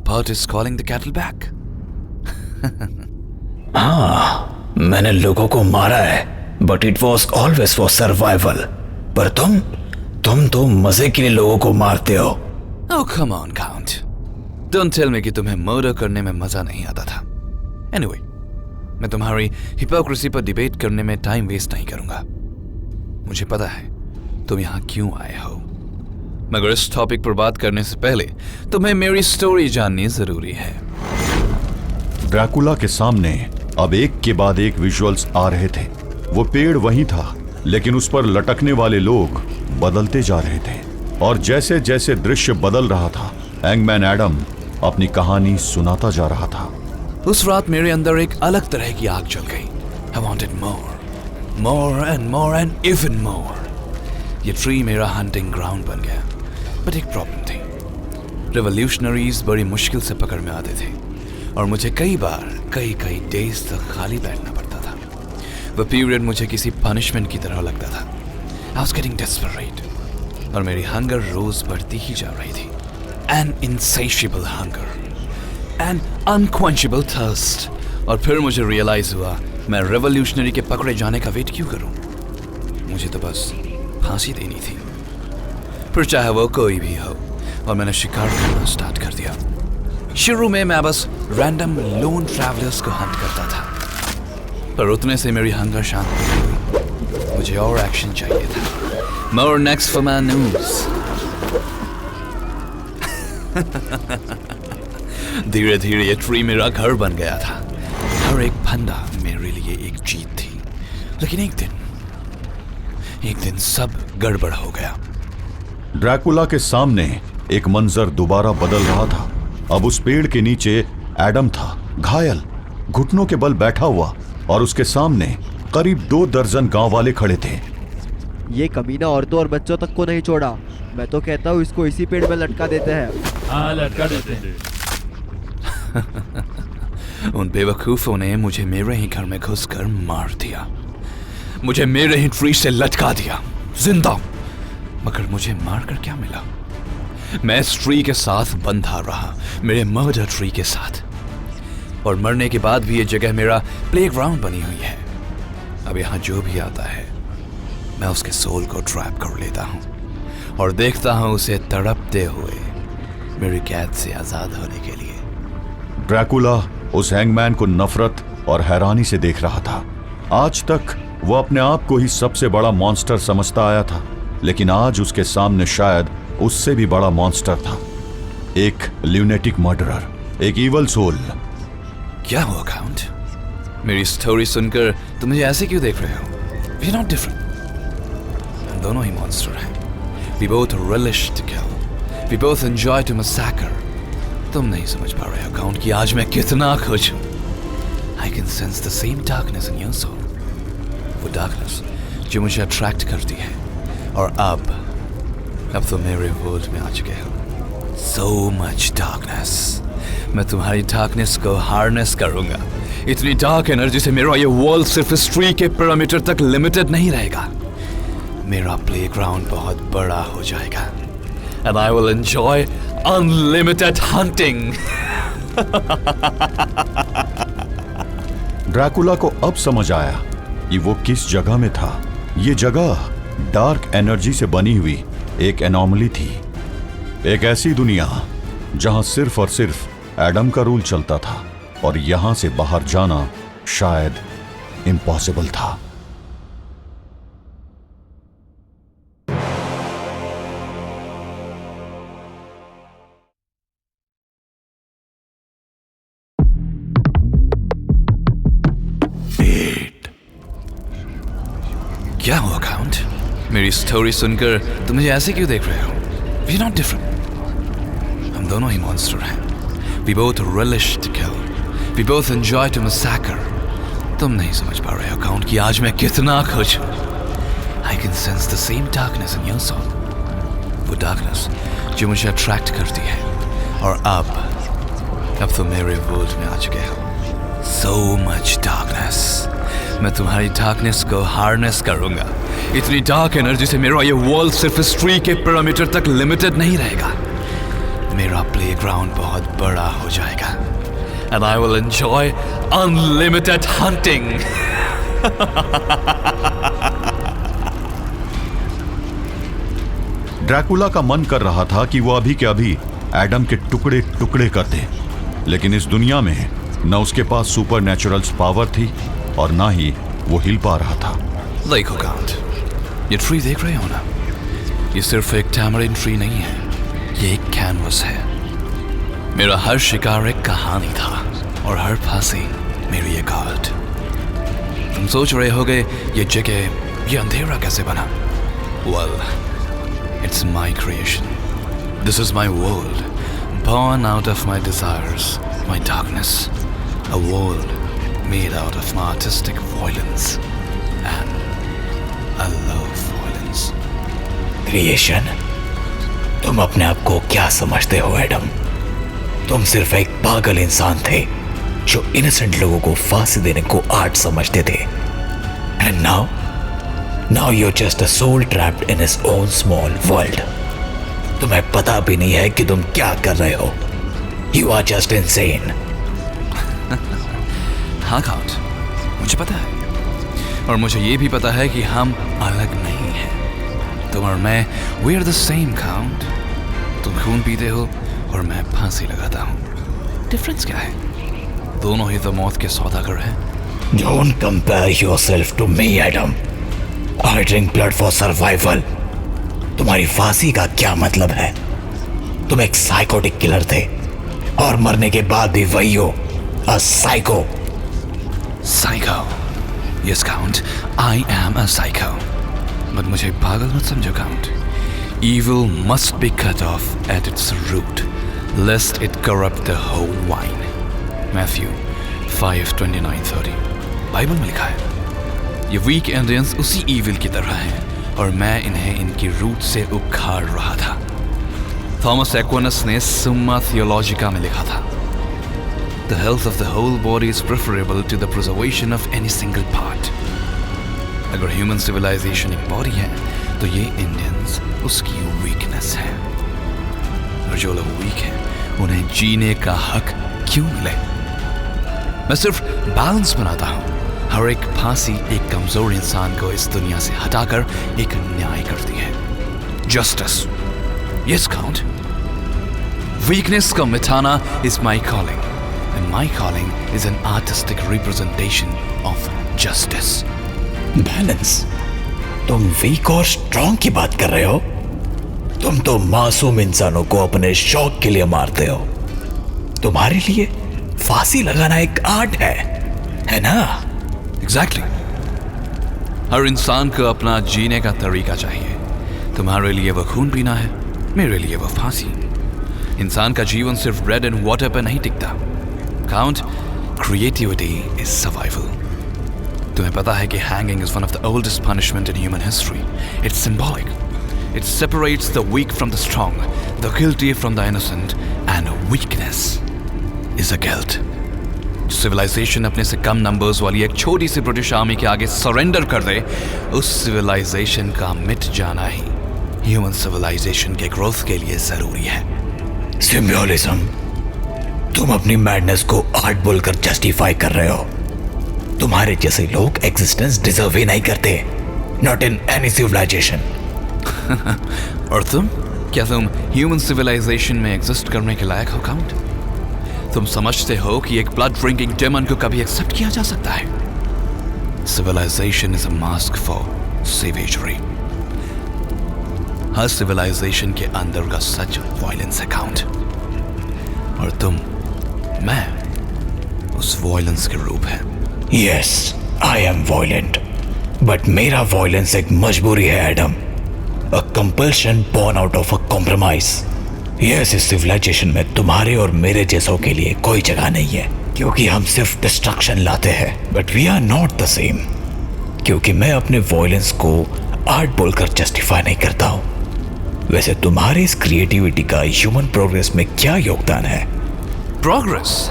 But is calling the cattle back. हाँ, मैंने लोगों को मारा है, but it was always for survival. पर तुम तो मजे के लिए लोगों को मारते हो। Oh come on count. Don't tell me कि तुम्हें मर्डर करने में मजा नहीं आता था। Anyway, मैं तुम्हारी हिपोक्रेसी पर डिबेट करने में टाइम वेस्ट नहीं करूंगा। मुझे पता है तुम यहां क्यों आए हो, मगर इस टॉपिक पर बात करने से पहले तुम्हें मेरी स्टोरी जाननी जरूरी है। ड्रैकुला के सामने अब एक के बाद एक विजुअल्स आ रहे थे। वो पेड़ वही था, लेकिन उस पर लटकने वाले लोग बदलते जा रहे थे, और जैसे जैसे दृश्य बदल रहा था, हैंगमैन एडम अपनी कहानी सुनाता जा रहा था। उस रात मेरे अंदर एक अलग तरह की आग जल गई। I wanted more, more and more and even more. ये ट्री मेरा हंटिंग ग्राउंड बन गया, बट एक प्रॉब्लम थी। रेवोल्यूशनरीज बड़ी मुश्किल से पकड़ में आते थे, और मुझे कई बार कई डेज तक खाली बैठना पड़ता था। वह पीरियड मुझे किसी पनिशमेंट की तरह लगता था। I was getting desperate, और मेरी हंगर रोज बढ़ती ही जा रही थी। An insatiable hunger, an unquenchable thirst। और फिर मुझे रियलाइज हुआ, मैं रेवोल्यूशनरी के पकड़े जाने का वेट क्यों करूं? मुझे तो बस फांसी देनी थी, फिर चाहे वो कोई भी हो। और मैंने शिकार करना स्टार्ट कर दिया। शुरू में मैं बस रैंडम लोन ट्रैवलर्स को हंट करता था, पर उतने से मेरी हंगर शांत नहीं हुई। मुझे और एक्शन चाहिए था। More next for my news। धीरे धीरे ये ट्री मेरा घर बन गया था। हर एक फंदा मेरे लिए एक जीत थी। लेकिन एक दिन सब गड़बड़ हो गया। ड्रैकुला के सामने एक मंजर दोबारा बदल रहा था। अब उस पेड़ के नीचे एडम था, घायल, घुटनों के बल बैठा हुआ, और उसके सामने करीब 2 दर्जन गांव वाले खड़े थे। ये कमीना औरतों और बच्चों तक को नहीं छोड़ा। मैं तो कहता हूँ इसको इसी पेड़ में लटका देते हैं। हाँ, लटका देते हैं। उन बेवकूफों ने मुझे मेरे ही घर में घुसकर मार दिया, मुझे मेरे ही ट्री से लटका दिया जिंदा। मगर मुझे मारकर क्या मिला? मैं इस ट्री के साथ बंधा रहा, मेरे मर्डर ट्री के साथ, और मरने के बाद भी ये जगह मेरा प्लेग्राउंड बनी हुई है। अब यहाँ जो भी आता है मैं उसके सोल को ट्रैप कर लेता हूँ और देखता हूँ उसे तड़पते हुए मेरी कैद से आजाद होने के लिए। ड्रैकुला उस हैंगमैन को नफरत और हैरानी से देख रहा था। आज तक वो अपने आप को ही सबसे बड़ा मॉन्स्टर समझता आया था, लेकिन आज उसके सामने शायद उससे भी बड़ा मॉन्स्टर था, एक ल्यूनेटिक मर्डरर, एक इवल सोल। क्या हुआ काउंट? मेरी स्टोरी सुनकर तुम मुझे ऐसे क्यों देख रहे हो? We're not different. हम दोनों ही मॉन्स्टर हैं। We both relish to kill. We both enjoy to massacre. तुम नहीं समझ पा रहे हो काउंट कि आज मैं कितना खुश हूँ। I can sense the same darkness in your soul. वो darkness जो मुझे अट्रैक्ट करती है, और अब तो मेरे वर्ल्ड में आ चुके हो। So much darkness. मैं तुम्हारी डार्कनेस को हार्नेस करूंगा। इतनी डार्क एनर्जी से मेरा ये वर्ल्ड सिर्फ इस ट्री के पैरामीटर तक लिमिटेड नहीं रहेगा। मेरा प्लेग्राउंड बहुत बड़ा हो जाएगा। And I will enjoy unlimited hunting. Dracula को अब समझ आया कि वो किस जगह में था। ये जगह डार्क एनर्जी से बनी हुई एक एनॉमली थी, एक ऐसी दुनिया जहां सिर्फ और सिर्फ एडम का रूल चलता था, और यहां से बाहर जाना शायद इम्पॉसिबल था। क्या हुआ काउंट? मेरी स्टोरी सुनकर तुम मुझे ऐसे क्यों देख रहे हो? We're not different. हम दोनों ही मॉन्स्टर हैं। We both relish to kill. We both enjoy to massacre. तुम नहीं समझ पा रहे हो काउंट कि आज मैं कितना खुश हूँ। I can sense the same darkness in your soul. वो darkness जो मुझे अट्रैक्ट करती है, और अब तो मेरे वर्ल्ड में आ चुके हो। So much darkness. मैं तुम्हारी डार्कनेस को हार्नेस करूंगा। इतनी डार्क एनर्जी से मेरा ये वर्ल्ड सिर्फ इस ट्री के पैरामीटर तक लिमिटेड नहीं रहेगा। मेरा प्लेग्राउंड बहुत बड़ा हो जाएगा। And I will enjoy unlimited hunting. Dracula का मन कर रहा था कि वो अभी के अभी एडम के टुकड़े टुकड़े कर दे, लेकिन इस दुनिया में न उसके पास सुपर नेचुरल पावर थी और ना ही वो हिल पा रहा था। देखो काउंट, ये ट्री देख रहे हो ना? ये सिर्फ एक टैमरिन ट्री नहीं है, ये एक कैनवस है। मेरा हर शिकार एक कहानी था, और हर फांसी मेरी एक आर्ट। तुम सोच रहे होगे ये जगह, ये अंधेरा कैसे बना? Well, it's my creation. This is my world, born out of my desires, my darkness. A world made out of my artistic violence, and I love violence. Creation? तुम अपने आप को क्या समझते हो एडम? तुम सिर्फ एक पागल इंसान थे जो इनोसेंट लोगों को फांसी देने को आर्ट समझते थे। And now you're just a soul trapped in his own small world. तुम्हें पता भी नहीं है कि तुम क्या कर रहे हो। You are just insane. हाँ काउंट, मुझे पता है, और मुझे ये भी पता है कि हम अलग नहीं हैं। तुम और मैं, we are the same count. तुम खून पीते हो और मैं फांसी लगाता हूँ। डिफरेंस क्या है? दोनों ही तो मौत के सौदागर हैं। Don't compare yourself to me, Adam. I drink blood for survival. तुम्हारी फांसी का क्या मतलब है? तुम एक साइकोटिक किलर थे, और मरने के बाद भी वही हो, a psycho. Psycho. Yes, Count. I am a psycho. But मुझे पागल मत समझो, Count. Evil must be cut off at its root, lest it corrupt the whole wine. Matthew 5:29-30. Bible में लिखा है। ये वीक इंडियंस उसी evil की तरह हैं, और मैं इन्हें इनकी रूट से उखाड़ रहा था। थॉमस एक्विनस ने सुम्मा थियोलॉजिका में लिखा था, The health of the whole body is preferable to the preservation of any single part. अगर ह्यूमन सिविलाइजेशन एक बॉडी है तो ये इंडियंस उसकी वीकनेस है, और जो लोग वीक हैं उन्हें जीने का हक क्यों मिले? मैं सिर्फ बैलेंस बनाता हूँ। हर एक फांसी एक कमजोर इंसान को इस दुनिया से हटाकर एक न्याय करती है, जस्टिस। यस काउंट, वीकनेस को मिटाना is my calling, and my calling is an artistic representation of justice. Balance? तुम वीक और स्ट्रॉन्ग की बात कर रहे हो? तुम तो मासूम इंसानों को अपने शौक के लिए मारते हो। तुम्हारे लिए फांसी लगाना एक आर्ट है ना? एग्जैक्टली। हर इंसान को अपना जीने का तरीका चाहिए। तुम्हारे लिए वो खून पीना है, मेरे लिए वो फांसी। इंसान का जीवन सिर्फ ब्रेड एंड वाटर पर नहीं टिकता। Count, creativity is survival. तुम्हें पता है कि hanging is one of the oldest punishment in human history. It's symbolic. It separates the weak from the strong, the guilty from the innocent, and weakness is a guilt. Civilisation अपने से कम numbers वाली एक छोटी सी British army के आगे surrender कर दे, उस civilisation का मिट जाना ही ह्यूमन सिविलाइजेशन के ग्रोथ के लिए जरूरी है। सिम्बोलिज्म? तुम अपनी मैडनेस को आर्ट बोलकर जस्टिफाई कर रहे हो। तुम्हारे जैसे लोग एग्जिस्टेंस डिजर्व ही नहीं करते, नॉट इन एनी सिविलाइजेशन। और तुम? क्या तुम ह्यूमन सिविलाइजेशन में एग्जिस्ट करने के लायक हो काउंट? तुम समझते हो कि एक ब्लड ड्रिंकिंग डेमन को कभी एक्सेप्ट किया जा सकता है? Civilisation is a mask for savagery. हर सिविलाइजेशन के अंदर का सच वायलेंस है काउंट, और तुम, मैं, उस वायलेंस के रूप है। Yes, I am violent, but मेरा वायलेंस एक मजबूरी है Adam, a compulsion born out of a compromise. Yes, इस सिविलाइजेशन में तुम्हारे और मेरे जैसों के लिए कोई जगह नहीं है, क्योंकि हम सिर्फ डिस्ट्रक्शन लाते हैं। But we are not the same, क्योंकि मैं अपने वायलेंस को आर्ट बोलकर जस्टिफाई नहीं करता हूँ। वैसे तुम्हारी इस क्रिएटिविटी का ह्यूमन प्रोग्रेस में क्या योगदान है? प्रोग्रेस?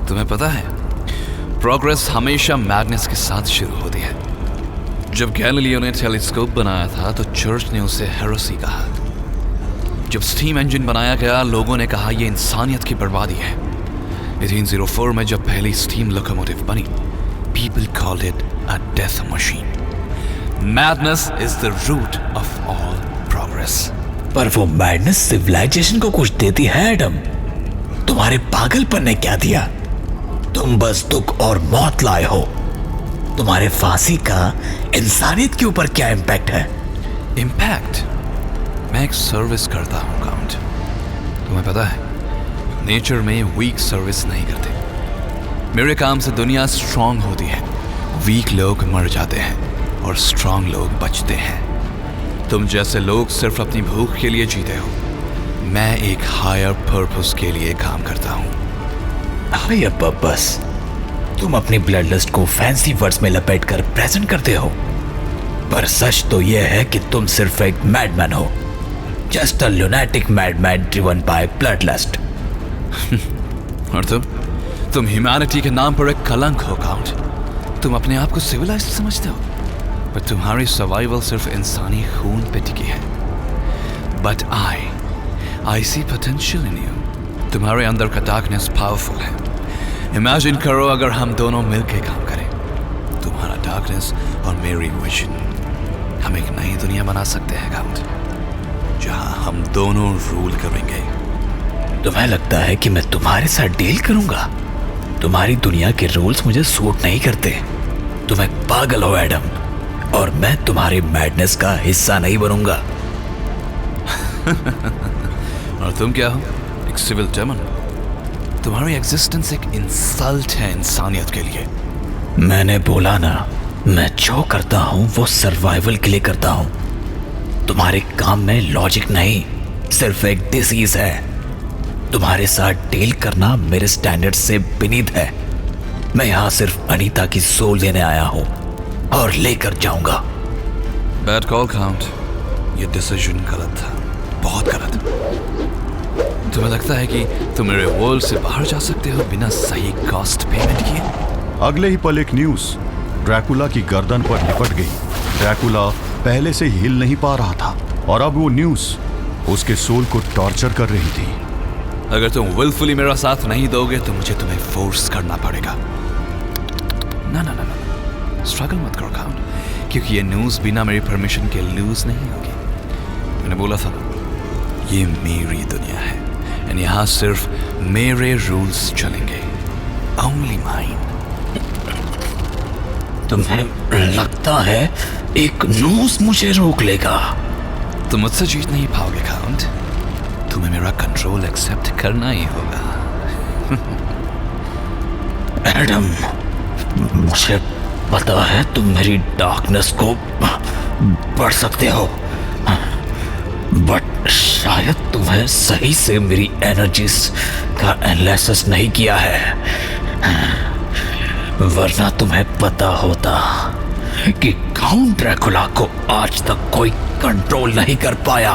तुम्हें पता है, प्रोग्रेस हमेशा मैडनेस के साथ शुरू होती है। जब गैलीलियो ने टेलीस्कोप बनाया था तो चर्च ने उसे हेरेसी कहा। जब स्टीम इंजन बनाया गया, लोगों ने कहा यह इंसानियत की बर्बादी है। 1804 में जब पहली स्टीम लोकोमोटिव बनी, people called it a death machine. Madness is the root of all progress. पर वो मैडनेस सिविलाइजेशन को कुछ देती है एडम। तुम्हारे पागलपन ने क्या दिया? तुम बस दुख और मौत लाए हो। तुम्हारे फांसी का इंसानियत के ऊपर क्या इम्पैक्ट है? इम्पैक्ट? मैं एक सर्विस करता हूँ काउंट। तुम्हें पता है, नेचर में वीक सर्विस नहीं करते। मेरे काम से दुनिया स्ट्रांग होती है। वीक लोग मर जाते हैं और स्ट्रांग लोग बचते हैं। तुम जैसे लोग सिर्फ अपनी भूख के लिए जीते हो। मैं एक हायर पर्पस के लिए काम करता हूँ। Higher purpose? तुम अपनी ब्लड लिस्ट को फैंसी वर्ड्स में लपेटकर प्रेजेंट करते हो, पर सच तो यह है कि तुम सिर्फ एक मैडमैन हो। Just a lunatic madman driven by blood lust. और तुम ह्यूमैनिटी के नाम पर एक कलंक हो काउंट। तुम अपने आप को सिविलाइज्ड समझते हो, पर तुम्हारी सर्वाइवल सिर्फ इंसानी खून पे टिकी है। But I see potential in you. तुम्हारे अंदर का डार्कनेस पावरफुल है। इमेजिन करो अगर हम दोनों मिलकर काम करें, तुम्हारा डार्कनेस और मेरी विजन, हम एक नई दुनिया बना सकते हैं काउंट, जहां हम दोनों रूल करेंगे। तुम्हें लगता है कि मैं तुम्हारे साथ डील करूंगा? तुम्हारी दुनिया के रूल्स मुझे सूट नहीं करते। तुम एक पागल हो एडम, और मैं तुम्हारी मैडनेस का हिस्सा नहीं बनूंगा। और तुम क्या हो? एक सिविल डेमन। तुम्हारी एग्जिस्टेंस एक इंसल्ट है इंसानियत के लिए। मैंने बोला ना, मैं जो करता हूं वो सर्वाइवल के लिए करता हूं। तुम्हारे काम में लॉजिक नहीं, सिर्फ एक डिसीज है। तुम्हारे साथ डील करना मेरे स्टैंडर्ड से बेनीथ है। मैं यहां सिर्फ अनीता की सोल लेने आया हूं, और लेकर जाऊंगा। Bad call count. ये डिसीजन गलत था, बहुत गलत। तुम्हें लगता है कि तुम मेरे वर्ल्ड से बाहर जा सकते हो बिना सही कॉस्ट पेमेंट किए? अगले ही पल एक न्यूज ड्रैकुला की गर्दन पर लिपट गई। ड्रैकुला पहले से ही हिल नहीं पा रहा था और अब वो न्यूज उसके सोल को टॉर्चर कर रही थी। अगर तुम विलफुली मेरा साथ नहीं दोगे तो मुझे तुम्हें फोर्स करना पड़ेगा। ना ना ना ना, स्ट्रगल मत करो काउंट, क्योंकि ये न्यूज बिना मेरी परमिशन के लूज नहीं होगी। मैंने बोला था ना, ये मेरी दुनिया है और यहाँ सिर्फ मेरे रूल्स चलेंगे, ओनली माइन। तुम्हें लगता है एक न्यूज मुझे रोक लेगा? तुम मुझसे जीत नहीं पाओगे काउंट, तुम्हें मेरा कंट्रोल एक्सेप्ट करना ही होगा। एडम, मुझे पता है तुम मेरी डार्कनेस को पढ़ सकते हो, बट शायद तुम्हें सही से मेरी एनर्जीज का एनालिसिस नहीं किया है, वरना तुम्हें पता होता कि काउंट ड्रैकुला को आज तक कोई कंट्रोल नहीं कर पाया।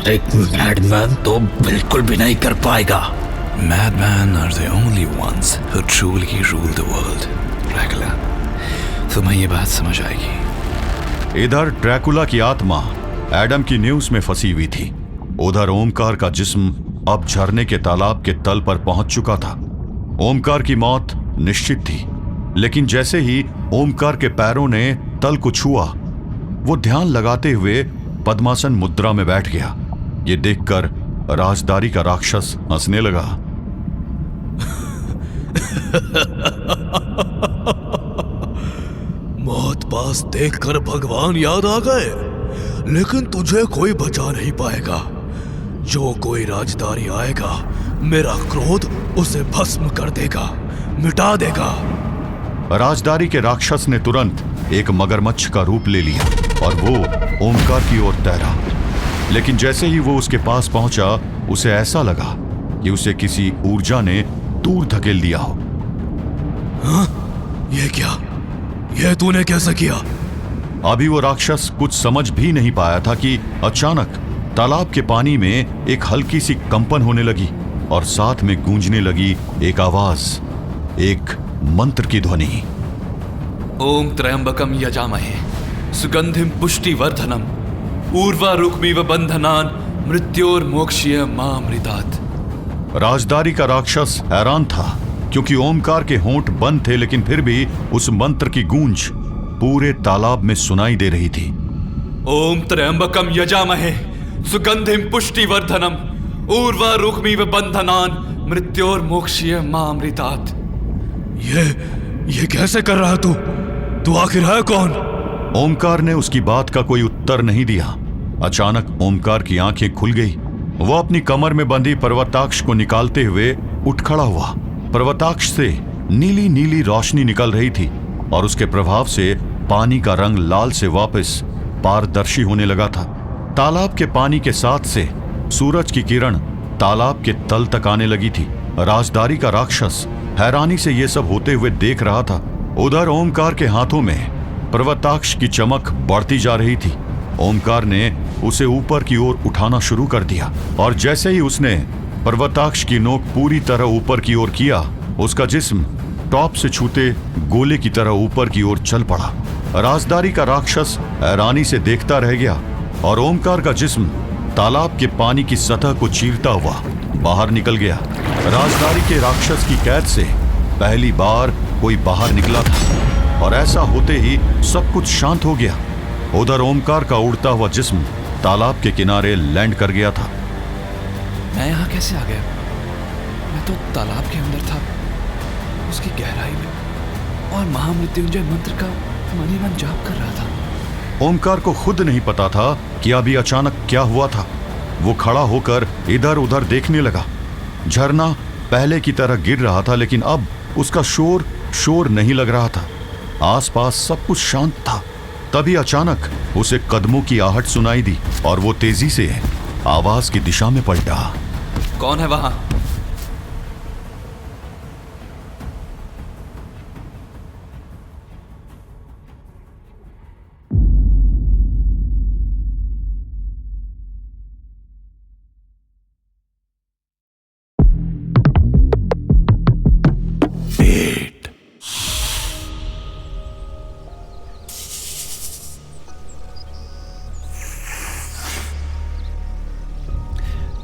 एक मैडमैन तो बिल्कुल भी नहीं कर पाएगा। Madmen are the only ones who truly rule the world. Dracula, तुम्हें ये बात समझ आएगी। इधर ड्रैकुला की आत्मा एडम की न्यूज में फंसी हुई थी। उधर ओमकार का जिस्म अब झरने के तालाब के तल पर पहुंच चुका था। ओमकार की मौत निश्चित थी, लेकिन जैसे ही ओमकार के पैरों ने तल को छुआ, वो ध्यान लगाते हुए पद्मासन मुद्रा में बैठ गया। ये देखकर राजदारी का राक्षस हंसने लगा। मौत पास देखकर भगवान याद आ गए, लेकिन तुझे कोई बचा नहीं पाएगा। जो कोई राजदारी आएगा, मेरा क्रोध उसे भस्म कर देगा, मिटा देगा। राजदारी के राक्षस ने तुरंत एक मगरमच्छ का रूप ले लिया और वो ओमकार की ओर तैरा। लेकिन जैसे ही वो उसके पास पहुंचा, उसे ऐसा लगा कि उसे किसी ऊर्जा ने दूर धकेल दिया हो। हाँ? ये क्या? ये तूने कैसे किया? अभी वो राक्षस कुछ समझ भी नहीं पाया था कि अचानक तालाब के पानी में एक हल्की सी कंपन होने लगी और साथ में गूंजने लगी एक आवाज, एक मंत्र की ध्वनि। ओम त्र्यंबकम यजामहे सुगंधिम पुष्टिवर्धनम ऊर्वारुक्मिव बंधनान मृत्योर्मोक्षीय मामृतात्। राजदारी का राक्षस हैरान था, क्योंकि ओमकार के होंठ बंद थे, लेकिन फिर भी उस मंत्र की गूंज पूरे तालाब में सुनाई दे रही थी। ओम त्र्यंबकम यजामहे सुगंधिम पुष्टिवर्धनम ऊर्वारुक्मिव बंधनान मृत्योर्मोक्षीय मामृतात्। ये कैसे कर रहा तू? तू आखिर है कौन? ओमकार ने उसकी बात का कोई उत्तर नहीं दिया। अचानक ओमकार की आंखें खुल गई। वो अपनी कमर में बंधी पर्वताक्ष को निकालते हुए उठ खड़ा हुआ। पर्वताक्ष से नीली नीली रोशनी निकल रही थी और उसके प्रभाव से पानी का रंग लाल से वापस पारदर्शी होने लगा था। तालाब के पानी के साथ से सूरज की किरण तालाब के तल तक आने लगी थी। राजदारी का राक्षस हैरानी से ये सब होते हुए देख रहा था। उधर ओमकार के हाथों में पर्वताक्ष की चमक बढ़ती जा रही थी। ओमकार ने उसे ऊपर की ओर उठाना शुरू कर दिया और जैसे ही उसने पर्वताक्ष की नोक पूरी तरह ऊपर की ओर किया, उसका जिस्म टॉप से छूते गोले की तरह ऊपर की ओर चल पड़ा। राजदारी का राक्षस हैरानी से देखता रह गया और ओमकार का जिस्म तालाब के पानी की सतह को चीरता हुआ बाहर निकल गया। राजदारी के राक्षस की कैद से पहली बार कोई बाहर निकला था और ऐसा होते ही सब कुछ शांत हो गया। उधर ओमकार का उड़ता हुआ जिस्म तालाब के किनारे लैंड कर गया था। मैं यहाँ कैसे आ गया? मैं तो तालाब के अंदर था, उसकी गहराई में, और महामृत्युंजय मंत्र का मन ही मन जाप कर रहा था। ओमकार को खुद नहीं पता था कि अभी अचानक क्या हुआ था। वो खड़ा होकर इधर उधर देखने लगा। झरना पहले की तरह गिर रहा था, लेकिन अब उसका शोर नहीं लग रहा था। आसपास सब कुछ शांत था। तभी अचानक उसे कदमों की आहट सुनाई दी और वो तेजी से आवाज की दिशा में पलटा। कौन है वहां?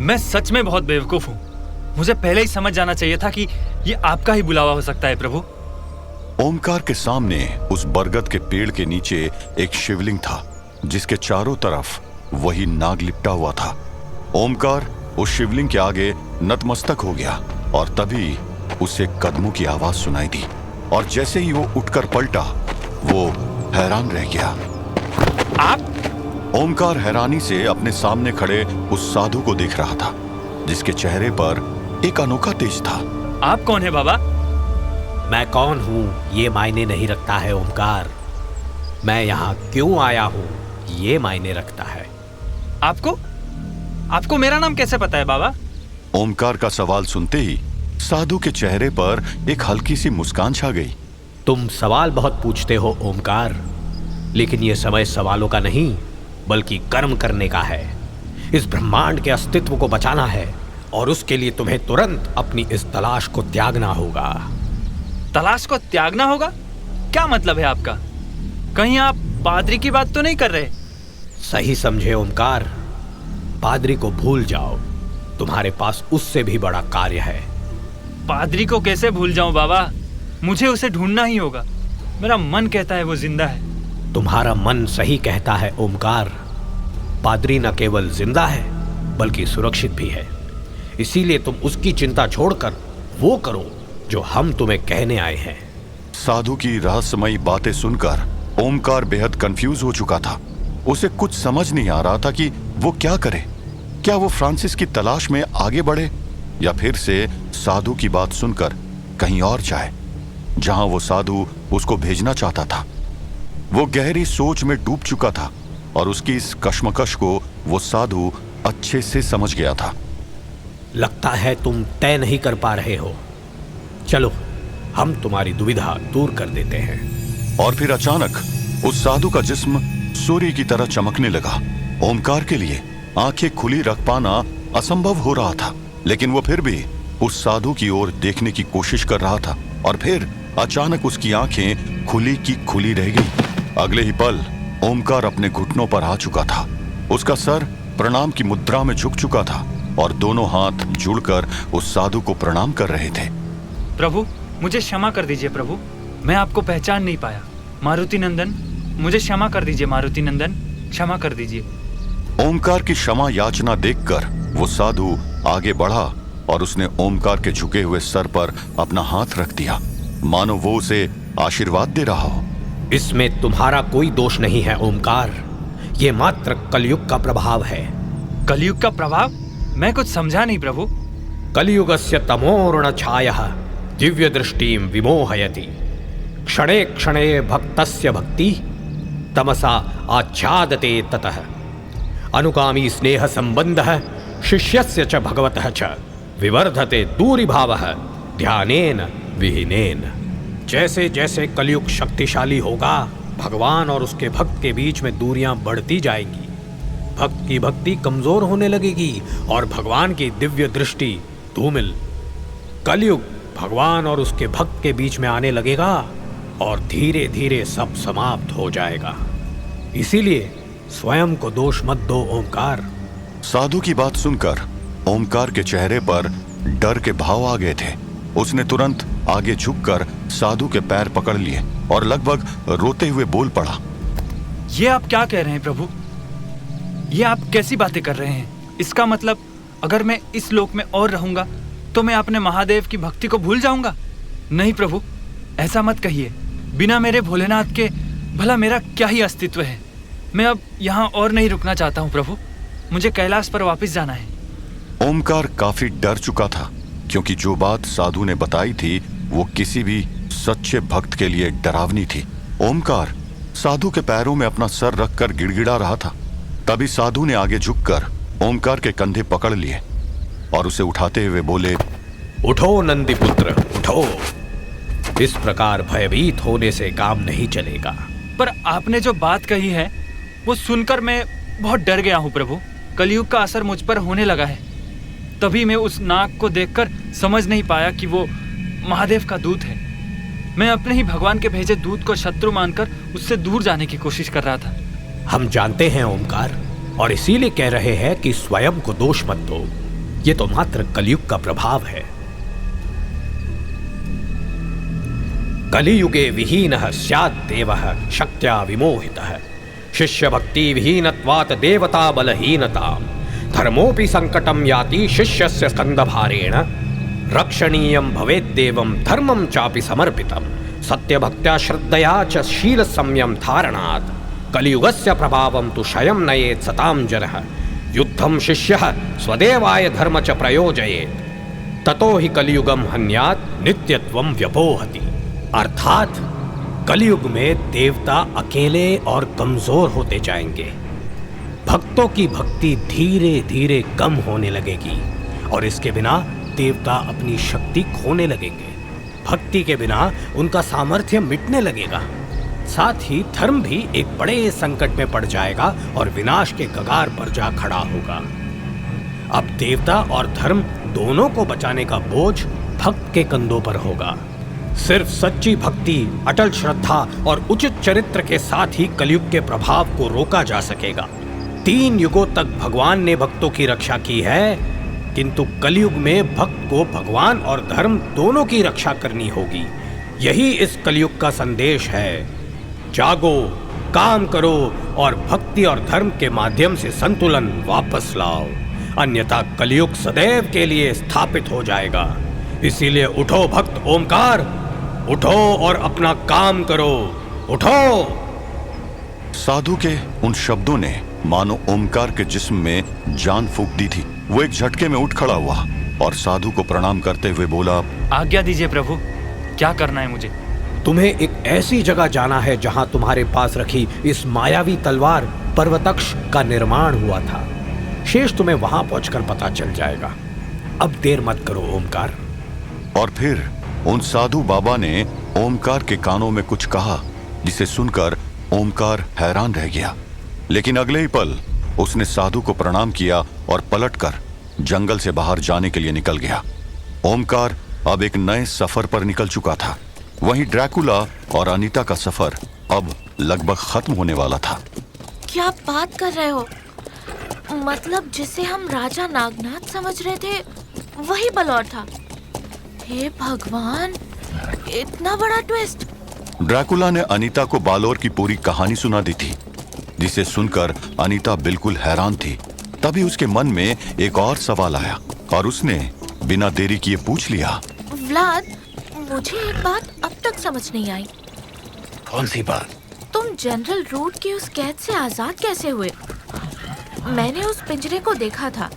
मैं सच में बहुत बेवकूफ हूँ। मुझे पहले ही समझ जाना चाहिए था कि ये आपका ही बुलावा हो सकता है प्रभु। ओमकार के सामने उस बरगद के पेड़ के नीचे एक शिवलिंग था जिसके चारों तरफ वही नाग लिपटा हुआ था। ओमकार उस शिवलिंग के आगे नतमस्तक हो गया और तभी उसे कदमों की आवाज सुनाई दी और जैसे ही वो उठकर पलटा वो हैरान रह गया। आप? ओमकार हैरानी से अपने सामने खड़े उस साधु को देख रहा था जिसके चेहरे पर एक अनोखा तेज था। आप कौन है बाबा? मैं कौन हूं ये मायने नहीं रखता है ओमकार, मैं यहां क्यों आया हूं ये मायने रखता है। आपको मेरा नाम कैसे पता है बाबा? ओमकार का सवाल सुनते ही साधु के चेहरे पर एक हल्की सी मुस्कान छा गई। तुम सवाल बहुत पूछते हो ओमकार, लेकिन यह समय सवालों का नहीं बल्कि कर्म करने का है। इस ब्रह्मांड के अस्तित्व को बचाना है और उसके लिए तुम्हें तुरंत अपनी इस तलाश को त्यागना होगा। तलाश को त्यागना होगा? क्या मतलब है आपका? कहीं आप पादरी की बात तो नहीं कर रहे? सही समझे ओमकार, पादरी को भूल जाओ, तुम्हारे पास उससे भी बड़ा कार्य है। पादरी को कैसे भूल जाऊं बाबा? मुझे उसे ढूंढना ही होगा। मेरा मन कहता है वो जिंदा है। तुम्हारा मन सही कहता है ओमकार, पादरी न केवल जिंदा है बल्कि सुरक्षित भी है। इसीलिए तुम उसकी चिंता छोड़कर वो करो जो हम तुम्हें कहने आए हैं। साधु की रहस्यमयी बातें सुनकर ओमकार बेहद कंफ्यूज हो चुका था। उसे कुछ समझ नहीं आ रहा था कि वो क्या करे। क्या वो फ्रांसिस की तलाश में आगे बढ़े या फिर से साधु की बात सुनकर कहीं और जाए जहां वो साधु उसको भेजना चाहता था। वो गहरी सोच में डूब चुका था और उसकी इस कश्मकश को वो साधु अच्छे से समझ गया था। लगता है तुम तय नहीं कर पा रहे हो, चलो हम तुम्हारी दुविधा दूर कर देते हैं। और फिर अचानक उस साधु का जिस्म सूर्य की तरह चमकने लगा। ओमकार के लिए आंखें खुली रख पाना असंभव हो रहा था, लेकिन वो फिर भी उस साधु की ओर देखने की कोशिश कर रहा था और फिर अचानक उसकी आंखें खुली की खुली रह गई। अगले ही पल ओमकार अपने घुटनों पर आ चुका था। उसका सर प्रणाम की मुद्रा में झुक चुका था और दोनों हाथ जुड़कर उस साधु को प्रणाम कर रहे थे। प्रभु, मुझे क्षमा कर दीजिए प्रभु, मैं आपको पहचान नहीं पाया। मारुति नंदन, मुझे क्षमा कर दीजिए। मारुति नंदन, क्षमा कर दीजिए। ओमकार की क्षमा याचना देखकर वो साधु आगे बढ़ा और उसने ओमकार के झुके हुए सर पर अपना हाथ रख दिया, मानो वो उसे आशीर्वाद दे रहा हो। इसमें तुम्हारा कोई दोष नहीं है ओमकार, ये मात्र कलयुग का प्रभाव है। कलयुग का प्रभाव? मैं कुछ समझा नहीं प्रभु। कलियुगस्य तमोर्ण छायः दिव्य दृष्टिं विमोहयति, क्षणे क्षणे भक्तस्य भक्ति तमसा आच्छादते ततः, अनुगामी स्नेह संबंधः शिष्यस्य च भगवतः च विवर्धते दूरिभावः ध्यानेन विहीनेन। जैसे जैसे कलयुग शक्तिशाली होगा, भगवान और उसके भक्त के बीच में दूरियां बढ़ती जाएंगी। भक्त की भक्ति कमजोर होने लगेगी और भगवान की दिव्य दृष्टि धूमिल। कलयुग भगवान और उसके भक्त के बीच में आने लगेगा और धीरे धीरे सब समाप्त हो जाएगा। इसीलिए स्वयं को दोष मत दो ओमकार। साधु की बात सुनकर ओमकार के चेहरे पर डर के भाव आ गए थे। उसने तुरंत आगे झुककर साधु के पैर पकड़ लिए और लगभग रोते हुए बोल पड़ा, ये आप क्या कह रहे हैं प्रभु? ये आप कैसी बातें कर रहे हैं? इसका मतलब अगर मैं इस लोक में और रहूंगा तो मैं अपने महादेव की भक्ति को भूल जाऊंगा? नहीं प्रभु, ऐसा मत कहिए। बिना मेरे भोलेनाथ के भला मेरा क्या ही अस्तित्व है। मैं अब यहाँ और नहीं रुकना चाहता हूँ प्रभु, मुझे कैलाश पर वापस जाना है। ओमकार काफी डर चुका था क्योंकि जो बात साधु ने बताई थी वो किसी भी सच्चे भक्त के लिए डरावनी थी। ओमकार साधु के पैरों में अपना सर रखकर गिड़गिड़ा रहा था। तभी साधु ने आगे झुककर ओमकार के कंधे पकड़ लिए और उसे उठाते हुए बोले, उठो नंदीपुत्र, उठो। इस प्रकार भयभीत होने से काम नहीं चलेगा। पर आपने जो बात कही है वो सुनकर मैं बहुत डर गया हूँ प्रभु। कलयुग का असर मुझ पर होने लगा है। तभी मैं उस नाग को देखकर समझ नहीं पाया कि वो महादेव का दूत है। मैं अपने ही भगवान के भेजे दूत को शत्रु मानकर उससे दूर जाने की कोशिश कर रहा था। हम जानते हैं ओमकार, और इसीलिए कह रहे हैं कि स्वयं को दोष मत दो। ये तो मात्र कलयुग का प्रभाव है। कलियुगे विहीनः स्यात् देवः शक्त्या विमोहितः, शिष्य भक्ति विहीनत्वात् देवता बलहीनता, धर्मोऽपि संकटं याति शिष्यस्य स्कन्धभारेण, रक्षणीयं भवेद्देवं धर्मं चापि समर्पितं, सत्यभक्त्या श्रद्धया च शील संयम धारणात्, कलियुगस्य प्रभावं तु क्षयं नयेत् सतां जनः, युद्धं शिष्यः स्वदेवाय धर्म च प्रयोजयेत्, ततो हि कलियुगं हन्यात् नित्यत्वं व्यपोहति। अर्थात कलयुग में देवता अकेले और कमजोर होते जाएंगे, भक्तों की भक्ति धीरे धीरे कम होने लगेगी और इसके बिना देवता अपनी शक्ति खोने लगेंगे। भक्ति के बिना उनका सामर्थ्य मिटने लगेगा। साथ ही धर्म भी एक बड़े संकट में पड़ जाएगा और विनाश के कगार पर जा खड़ा होगा। अब देवता और धर्म दोनों को बचाने का बोझ भक्त के कंधों पर होगा। सिर्फ सच्ची भक्ति, अटल श्रद्धा और उचित चरित्र के साथ ही कलयुग के प्रभाव को रोका जा सकेगा। 3 युगों तक भगवान ने भक्तों की रक्षा की है, किंतु कलयुग में भक्त को भगवान और धर्म दोनों की रक्षा करनी होगी। यही इस कलयुग का संदेश है। जागो, काम करो और भक्ति और धर्म के माध्यम से संतुलन वापस लाओ, अन्यथा कलयुग सदैव के लिए स्थापित हो जाएगा। इसीलिए उठो भक्त ओमकार, उठो और अपना काम करो, उठो। साधु के उन शब्दों ने मानो ओमकार के जिस्म में जान फूंक दी थी। वो एक झटके में उठ खड़ा हुआ और साधु को प्रणाम करते हुए बोला, आज्ञा दीजिए प्रभु, क्या करना है मुझे? तुम्हें एक ऐसी जगह जाना है जहां तुम्हारे पास रखी इस मायावी तलवार पर्वतक्ष का निर्माण हुआ था। शेष तुम्हें वहां पहुंचकर पता चल जाएगा। अब देर मत करो ओमकार। और फिर उन साधु बाबा ने ओमकार के कानों में कुछ कहा, जिसे सुनकर ओमकार हैरान रह गया। लेकिन अगले ही पल उसने साधु को प्रणाम किया और पलटकर जंगल से बाहर जाने के लिए निकल गया। ओमकार अब एक नए सफर पर निकल चुका था। वहीं ड्रैकुला और अनीता का सफर अब लगभग खत्म होने वाला था। क्या बात कर रहे हो? मतलब जिसे हम राजा नागनाथ समझ रहे थे वही बलौर था? हे भगवान, इतना बड़ा ट्विस्ट! ड्रैकुला ने अनीता को बालोर की पूरी कहानी सुना दी थी, जिसे सुनकर अनीता बिल्कुल हैरान थी। तभी उसके मन में एक और सवाल आया और उसने बिना देरी किए पूछ लिया, व्लाद, मुझे एक बात अब तक समझ नहीं आई। कौन सी बात? तुम जनरल रूट की उस कैद से आजाद कैसे हुए? मैंने उस पिंजरे को देखा था।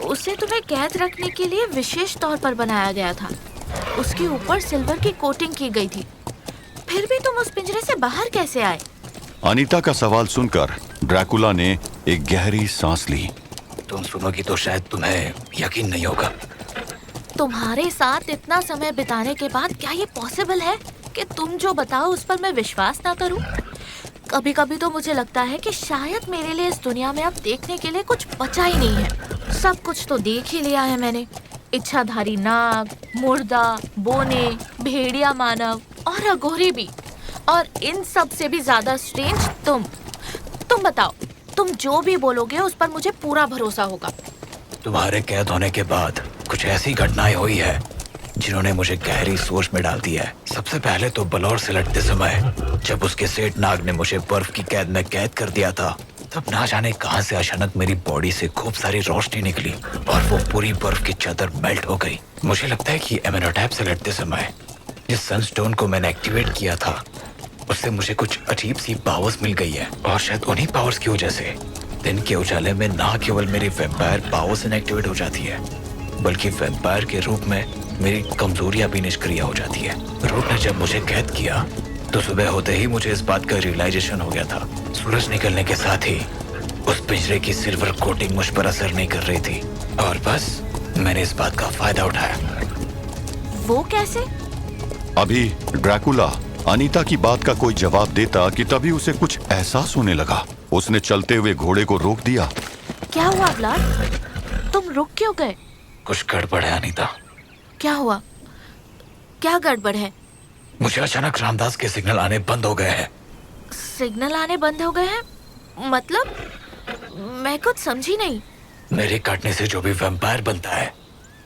उसे तुम्हें कैद रखने के लिए विशेष तौर पर बनाया गया था। उसके ऊपर सिल्वर की कोटिंग की गई थी। फिर भी तुम उस पिंजरे से बाहर कैसे आए? अनीता का सवाल सुनकर ड्रैकुला ने एक गहरी सांस ली। तुम सुनोगी तो शायद तुम्हें यकीन नहीं होगा। तुम्हारे साथ इतना समय बिताने के बाद क्या ये पॉसिबल है कि तुम जो बताओ उस पर मैं विश्वास ना करूं? कभी कभी तो मुझे लगता है कि शायद मेरे लिए इस दुनिया में अब देखने के लिए कुछ बचा ही नहीं है। सब कुछ तो देख ही लिया है मैंने। इच्छाधारी नाग, मुर्दा, बोने, भेड़िया मानव और अघोरी भी। और इन सब से भी ज्यादा स्ट्रेंज तुम बताओ, तुम जो भी बोलोगे उस पर मुझे पूरा भरोसा होगा। तुम्हारे कैद होने के बाद कुछ ऐसी घटनाएं हुई है जिन्होंने मुझे गहरी सोच में डाल दिया है। सबसे पहले तो बलौर से लड़ते समय जब उसके सेठ नाग ने मुझे बर्फ की कैद में कैद कर दिया था, तब ना जाने कहां से अचानक मेरी बॉडी से खूब सारी रोशनी निकली और वो पूरी बर्फ की चादर मेल्ट हो गई। मुझे लगता है कि एमेनोटैप से लड़ते समय जिस सनस्टोन को मैंने एक्टिवेट किया था उससे मुझे कुछ अजीब सी पावर्स मिल गई है। और शायद उन्हीं पावर्स की वजह से दिन के उजाले में ना केवल मेरी वैम्पायर पावर्स इनएक्टिवेट हो जाती है, बल्कि वैम्पायर के रूप में मेरी कमजोरियां भी निष्क्रिय हो जाती है। रूट ने जब मुझे कैद किया तो सुबह होते ही मुझे इस बात का रियलाइजेशन हो गया था। सूरज निकलने के साथ ही उस पिंजरे की सिल्वर कोटिंग मुझ पर असर नहीं कर रही थी और बस मैंने इस बात का फायदा उठाया। वो कैसे? अभी ड्रैकुला अनीता की बात का कोई जवाब देता कि तभी उसे कुछ एहसास होने लगा। उसने चलते हुए घोड़े को रोक दिया। क्या हुआ व्लाद? तुम रुक क्यों गए? कुछ गड़बड़ है अनीता। क्या हुआ? क्या गड़बड़ है? मुझे अचानक रामदास के सिग्नल आने बंद हो गए हैं। सिग्नल आने बंद हो गए हैं? मतलब मैं कुछ समझी नहीं। मेरे काटने से जो भी वैम्पायर बनता है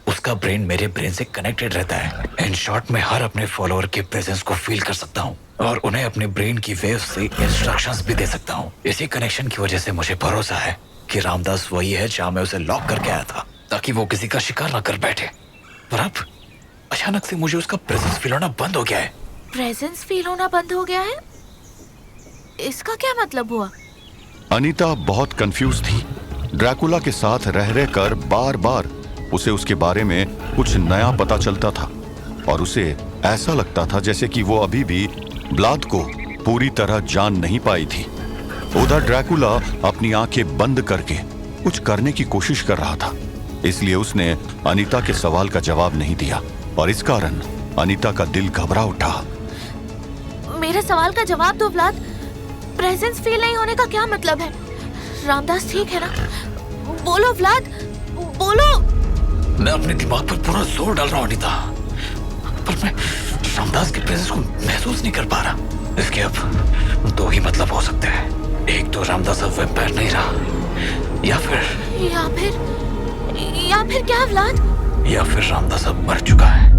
उसका ब्रेन मेरे ब्रेन से कनेक्टेड रहता है। इन शॉर्ट मैं हर अपने फॉलोअर के प्रेजेंस को फील कर सकता हूँ और उन्हें अपने ब्रेन की वेव से इंस्ट्रक्शंस भी दे सकता हूँ। इसी कनेक्शन की वजह से मुझे भरोसा है कि रामदास वही है जहाँ मैं उसे लॉक करके आया था, ताकि वो किसी का शिकार ना कर बैठे। पर अब अचानक से मुझे उसका प्रेजेंस फील होना बंद हो गया है। प्रेजेंस फील होना बंद हो गया है? इसका क्या मतलब हुआ? अनीता बहुत कंफ्यूज थी। ड्रैकुला के साथ रह रहकर बार बार उसे उसके बारे में कुछ नया पता चलता था और उसे ऐसा लगता था जैसे कि वो अभी भी ब्लाद को पूरी तरह जान नहीं पाई थी। उधर ड्रैकुला अपनी आंखें बंद करके कुछ करने की कोशिश कर रहा था, इसलिए उसने अनीता के सवाल का जवाब नहीं दिया और इस कारण अनीता का दिल घबरा उठा। मेरे सवाल का जवाब दो व्लाद। प्रेजेंस फील नहीं होने का क्या मतलब है? रामदास ठीक है ना? बोलो व्लाद, बोलो। मैं अपने दिमाग पर पूरा जोर डाल रहा हूँ अनीता, पर मैं रामदास के प्रेजेंस को महसूस नहीं कर पा रहा। इसके अब दो ही मतलब हो सकते हैं। एक तो रामदास अब वैम्पायर नहीं रहा, या फिर क्या व्लाद? या फिर रामदास अब मर चुका है।